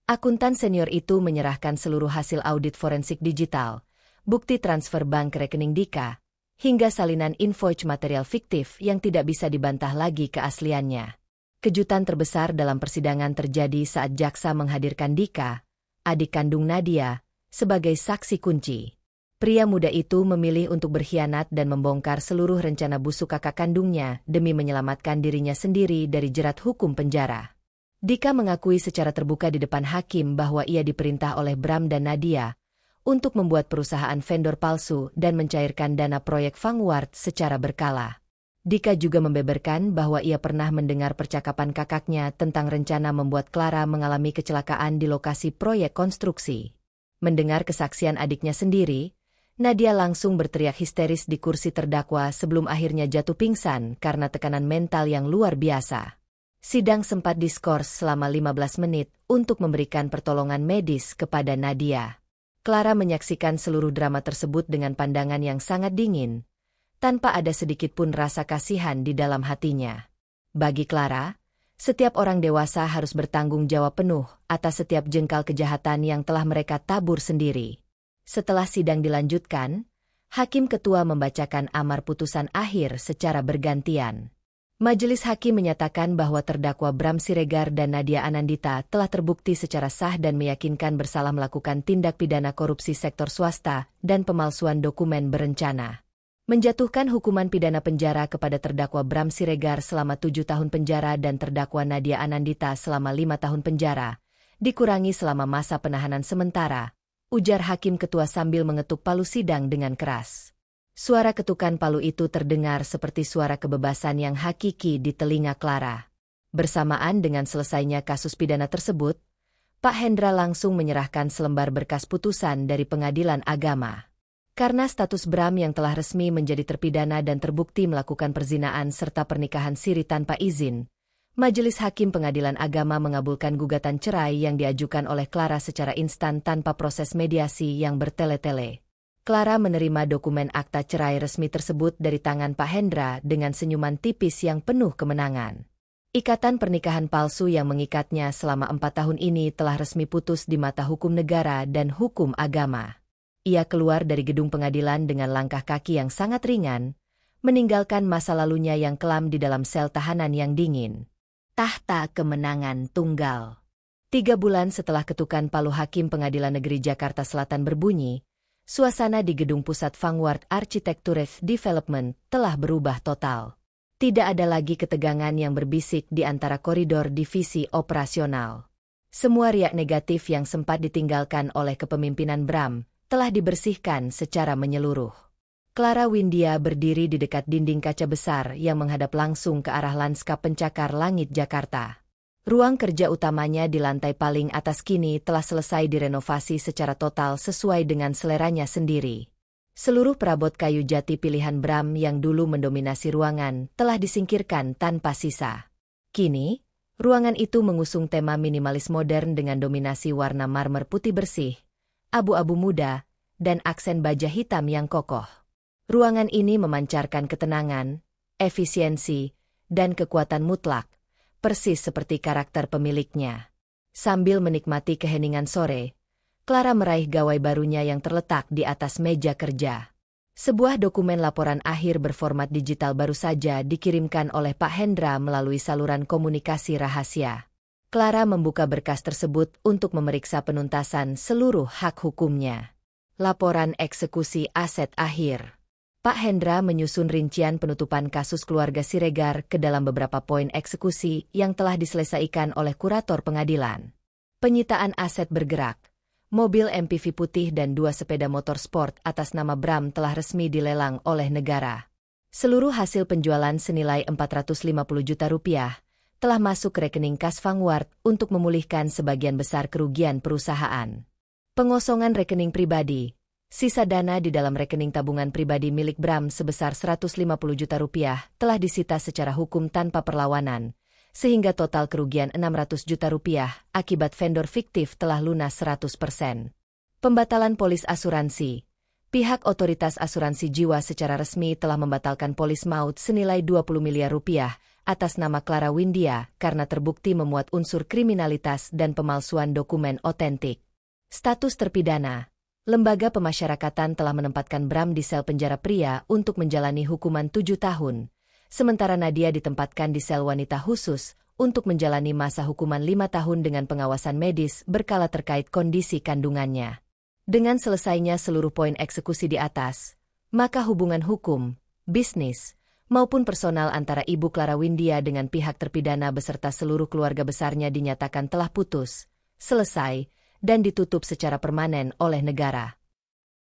A: Akuntan senior itu menyerahkan seluruh hasil audit forensik digital, bukti transfer bank ke rekening Dika, hingga salinan invoice material fiktif yang tidak bisa dibantah lagi keasliannya. Kejutan terbesar dalam persidangan terjadi saat jaksa menghadirkan Dika, adik kandung Nadia, sebagai saksi kunci. Pria muda itu memilih untuk berkhianat dan membongkar seluruh rencana busuk kakak kandungnya demi menyelamatkan dirinya sendiri dari jerat hukum penjara. Dika mengakui secara terbuka di depan hakim bahwa ia diperintah oleh Bram dan Nadia untuk membuat perusahaan vendor palsu dan mencairkan dana proyek Vanguard secara berkala. Dika juga membeberkan bahwa ia pernah mendengar percakapan kakaknya tentang rencana membuat Clara mengalami kecelakaan di lokasi proyek konstruksi. Mendengar kesaksian adiknya sendiri, Nadia langsung berteriak histeris di kursi terdakwa sebelum akhirnya jatuh pingsan karena tekanan mental yang luar biasa. Sidang sempat diskors selama 15 menit untuk memberikan pertolongan medis kepada Nadia. Clara menyaksikan seluruh drama tersebut dengan pandangan yang sangat dingin, tanpa ada sedikit pun rasa kasihan di dalam hatinya. Bagi Clara, setiap orang dewasa harus bertanggung jawab penuh atas setiap jengkal kejahatan yang telah mereka tabur sendiri. Setelah sidang dilanjutkan, hakim ketua membacakan amar putusan akhir secara bergantian. Majelis hakim menyatakan bahwa terdakwa Bram Siregar dan Nadia Anandita telah terbukti secara sah dan meyakinkan bersalah melakukan tindak pidana korupsi sektor swasta dan pemalsuan dokumen berencana. Menjatuhkan hukuman pidana penjara kepada terdakwa Bram Siregar selama 7 tahun penjara dan terdakwa Nadia Anandita selama 5 tahun penjara, dikurangi selama masa penahanan sementara, ujar hakim ketua sambil mengetuk palu sidang dengan keras. Suara ketukan palu itu terdengar seperti suara kebebasan yang hakiki di telinga Clara. Bersamaan dengan selesainya kasus pidana tersebut, Pak Hendra langsung menyerahkan selembar berkas putusan dari Pengadilan Agama. Karena status Bram yang telah resmi menjadi terpidana dan terbukti melakukan perzinaan serta pernikahan siri tanpa izin, Majelis Hakim Pengadilan Agama mengabulkan gugatan cerai yang diajukan oleh Clara secara instan tanpa proses mediasi yang bertele-tele. Clara menerima dokumen akta cerai resmi tersebut dari tangan Pak Hendra dengan senyuman tipis yang penuh kemenangan. Ikatan pernikahan palsu yang mengikatnya selama 4 tahun ini telah resmi putus di mata hukum negara dan hukum agama. Ia keluar dari gedung pengadilan dengan langkah kaki yang sangat ringan, meninggalkan masa lalunya yang kelam di dalam sel tahanan yang dingin. Tahta kemenangan tunggal. 3 bulan setelah ketukan palu Hakim Pengadilan Negeri Jakarta Selatan berbunyi, suasana di gedung pusat Vanguard Architecture Development telah berubah total. Tidak ada lagi ketegangan yang berbisik di antara koridor divisi operasional. Semua riak negatif yang sempat ditinggalkan oleh kepemimpinan Bram telah dibersihkan secara menyeluruh. Clara Windia berdiri di dekat dinding kaca besar yang menghadap langsung ke arah lanskap pencakar langit Jakarta. Ruang kerja utamanya di lantai paling atas kini telah selesai direnovasi secara total sesuai dengan seleranya sendiri. Seluruh perabot kayu jati pilihan Bram yang dulu mendominasi ruangan telah disingkirkan tanpa sisa. Kini, ruangan itu mengusung tema minimalis modern dengan dominasi warna marmer putih bersih, abu-abu muda, dan aksen baja hitam yang kokoh. Ruangan ini memancarkan ketenangan, efisiensi, dan kekuatan mutlak, persis seperti karakter pemiliknya. Sambil menikmati keheningan sore, Clara meraih gawai barunya yang terletak di atas meja kerja. Sebuah dokumen laporan akhir berformat digital baru saja dikirimkan oleh Pak Hendra melalui saluran komunikasi rahasia. Clara membuka berkas tersebut untuk memeriksa penuntasan seluruh hak hukumnya. Laporan eksekusi aset akhir. Pak Hendra menyusun rincian penutupan kasus keluarga Siregar ke dalam beberapa poin eksekusi yang telah diselesaikan oleh kurator pengadilan. Penyitaan aset bergerak. Mobil MPV putih dan 2 sepeda motor sport atas nama Bram telah resmi dilelang oleh negara. Seluruh hasil penjualan senilai 450 juta rupiah telah masuk ke rekening kas Vanguard untuk memulihkan sebagian besar kerugian perusahaan. Pengosongan rekening pribadi. Sisa dana di dalam rekening tabungan pribadi milik Bram sebesar 150 juta rupiah telah disita secara hukum tanpa perlawanan, sehingga total kerugian 600 juta rupiah akibat vendor fiktif telah lunas 100%. Pembatalan polis asuransi. Pihak otoritas asuransi jiwa secara resmi telah membatalkan polis maut senilai 20 miliar rupiah atas nama Clara Windia karena terbukti memuat unsur kriminalitas dan pemalsuan dokumen otentik. Status terpidana. Lembaga Pemasyarakatan telah menempatkan Bram di sel penjara pria untuk menjalani hukuman 7 tahun, sementara Nadia ditempatkan di sel wanita khusus untuk menjalani masa hukuman 5 tahun dengan pengawasan medis berkala terkait kondisi kandungannya. Dengan selesainya seluruh poin eksekusi di atas, maka hubungan hukum, bisnis, maupun personal antara Ibu Clara Windia dengan pihak terpidana beserta seluruh keluarga besarnya dinyatakan telah putus, selesai, dan ditutup secara permanen oleh negara.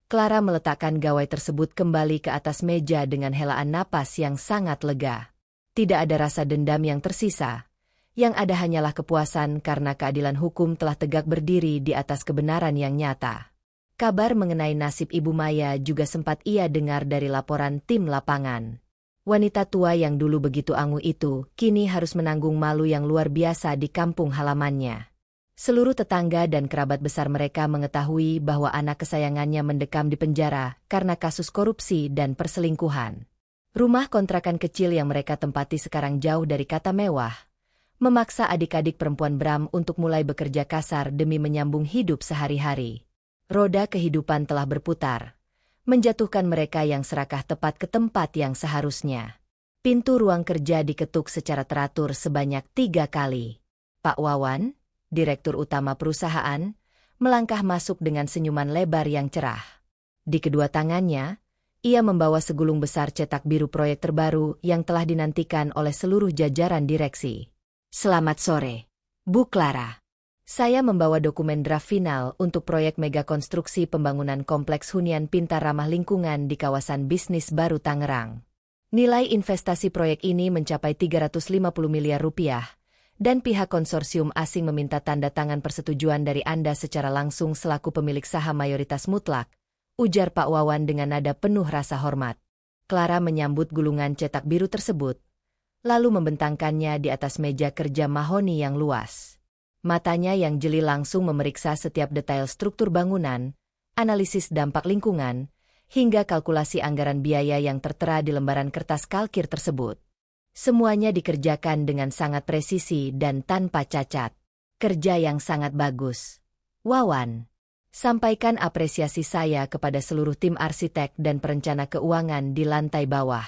A: Clara meletakkan gawai tersebut kembali ke atas meja dengan helaan napas yang sangat lega. Tidak ada rasa dendam yang tersisa. Yang ada hanyalah kepuasan karena keadilan hukum telah tegak berdiri di atas kebenaran yang nyata. Kabar mengenai nasib Ibu Maya juga sempat ia dengar dari laporan tim lapangan. Wanita tua yang dulu begitu anggun itu kini harus menanggung malu yang luar biasa di kampung halamannya. Seluruh tetangga dan kerabat besar mereka mengetahui bahwa anak kesayangannya mendekam di penjara karena kasus korupsi dan perselingkuhan. Rumah kontrakan kecil yang mereka tempati sekarang jauh dari kata mewah, memaksa adik-adik perempuan Bram untuk mulai bekerja kasar demi menyambung hidup sehari-hari. Roda kehidupan telah berputar, menjatuhkan mereka yang serakah tepat ke tempat yang seharusnya. Pintu ruang kerja diketuk secara teratur sebanyak 3 kali. Pak Wawan, Direktur Utama perusahaan, melangkah masuk dengan senyuman lebar yang cerah. Di kedua tangannya, ia membawa segulung besar cetak biru proyek terbaru yang telah dinantikan oleh seluruh jajaran direksi. Selamat sore, Bu Clara. Saya membawa dokumen draft final untuk proyek mega konstruksi pembangunan kompleks hunian pintar ramah lingkungan di kawasan bisnis baru Tangerang. Nilai investasi proyek ini mencapai 350 miliar rupiah. Dan pihak konsorsium asing meminta tanda tangan persetujuan dari Anda secara langsung selaku pemilik saham mayoritas mutlak, ujar Pak Wawan dengan nada penuh rasa hormat. Clara menyambut gulungan cetak biru tersebut, lalu membentangkannya di atas meja kerja mahoni yang luas. Matanya yang jeli langsung memeriksa setiap detail struktur bangunan, analisis dampak lingkungan, hingga kalkulasi anggaran biaya yang tertera di lembaran kertas kalkir tersebut. Semuanya dikerjakan dengan sangat presisi dan tanpa cacat. Kerja yang sangat bagus. Wawan, sampaikan apresiasi saya kepada seluruh tim arsitek dan perencana keuangan di lantai bawah.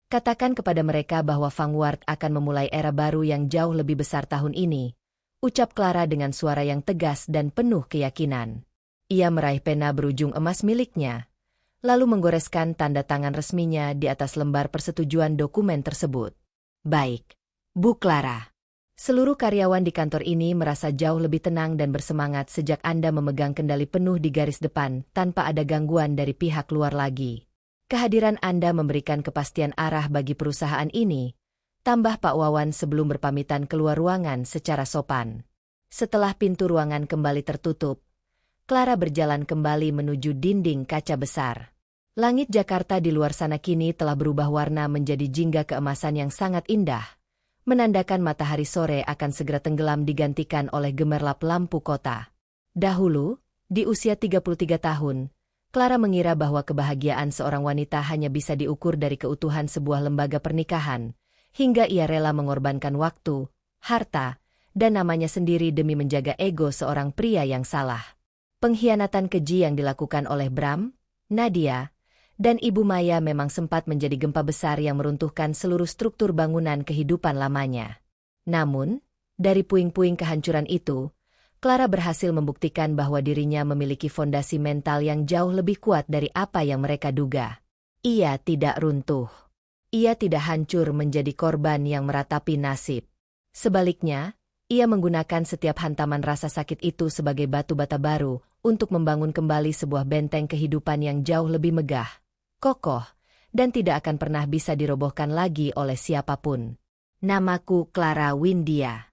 A: Katakan kepada mereka bahwa Vanguard akan memulai era baru yang jauh lebih besar tahun ini, ucap Clara dengan suara yang tegas dan penuh keyakinan. Ia meraih pena berujung emas miliknya, lalu menggoreskan tanda tangan resminya di atas lembar persetujuan dokumen tersebut. Baik, Bu Clara. Seluruh karyawan di kantor ini merasa jauh lebih tenang dan bersemangat sejak Anda memegang kendali penuh di garis depan tanpa ada gangguan dari pihak luar lagi. Kehadiran Anda memberikan kepastian arah bagi perusahaan ini, tambah Pak Wawan sebelum berpamitan keluar ruangan secara sopan. Setelah pintu ruangan kembali tertutup, Clara berjalan kembali menuju dinding kaca besar. Langit Jakarta di luar sana kini telah berubah warna menjadi jingga keemasan yang sangat indah, menandakan matahari sore akan segera tenggelam digantikan oleh gemerlap lampu kota. Dahulu, di usia 33 tahun, Clara mengira bahwa kebahagiaan seorang wanita hanya bisa diukur dari keutuhan sebuah lembaga pernikahan, hingga ia rela mengorbankan waktu, harta, dan namanya sendiri demi menjaga ego seorang pria yang salah. Pengkhianatan keji yang dilakukan oleh Bram, Nadia, dan Ibu Maya memang sempat menjadi gempa besar yang meruntuhkan seluruh struktur bangunan kehidupan lamanya. Namun, dari puing-puing kehancuran itu, Clara berhasil membuktikan bahwa dirinya memiliki fondasi mental yang jauh lebih kuat dari apa yang mereka duga. Ia tidak runtuh. Ia tidak hancur menjadi korban yang meratapi nasib. Sebaliknya, ia menggunakan setiap hantaman rasa sakit itu sebagai batu bata baru untuk membangun kembali sebuah benteng kehidupan yang jauh lebih megah, kokoh, dan tidak akan pernah bisa dirobohkan lagi oleh siapapun. Namaku Clara Windia.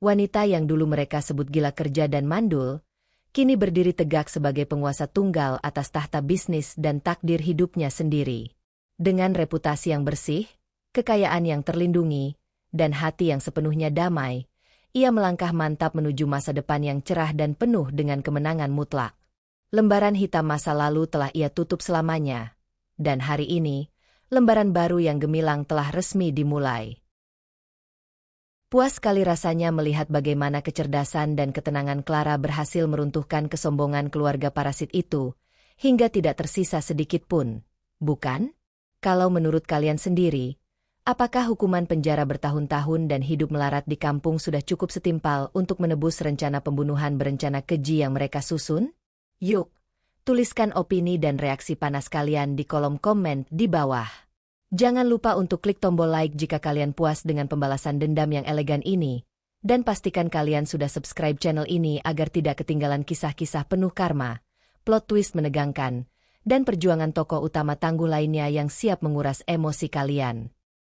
A: Wanita yang dulu mereka sebut gila kerja dan mandul, kini berdiri tegak sebagai penguasa tunggal atas tahta bisnis dan takdir hidupnya sendiri. Dengan reputasi yang bersih, kekayaan yang terlindungi, dan hati yang sepenuhnya damai, ia melangkah mantap menuju masa depan yang cerah dan penuh dengan kemenangan mutlak. Lembaran hitam masa lalu telah ia tutup selamanya, dan hari ini, lembaran baru yang gemilang telah resmi dimulai. Puas sekali rasanya melihat bagaimana kecerdasan dan ketenangan Clara berhasil meruntuhkan kesombongan keluarga parasit itu, hingga tidak tersisa sedikit pun, bukan? Kalau menurut kalian sendiri, apakah hukuman penjara bertahun-tahun dan hidup melarat di kampung sudah cukup setimpal untuk menebus rencana pembunuhan berencana keji yang mereka susun? Yuk, tuliskan opini dan reaksi panas kalian di kolom komen di bawah. Jangan lupa untuk klik tombol like jika kalian puas dengan pembalasan dendam yang elegan ini, dan pastikan kalian sudah subscribe channel ini agar tidak ketinggalan kisah-kisah penuh karma, plot twist menegangkan, dan perjuangan tokoh utama tangguh lainnya yang siap menguras emosi kalian.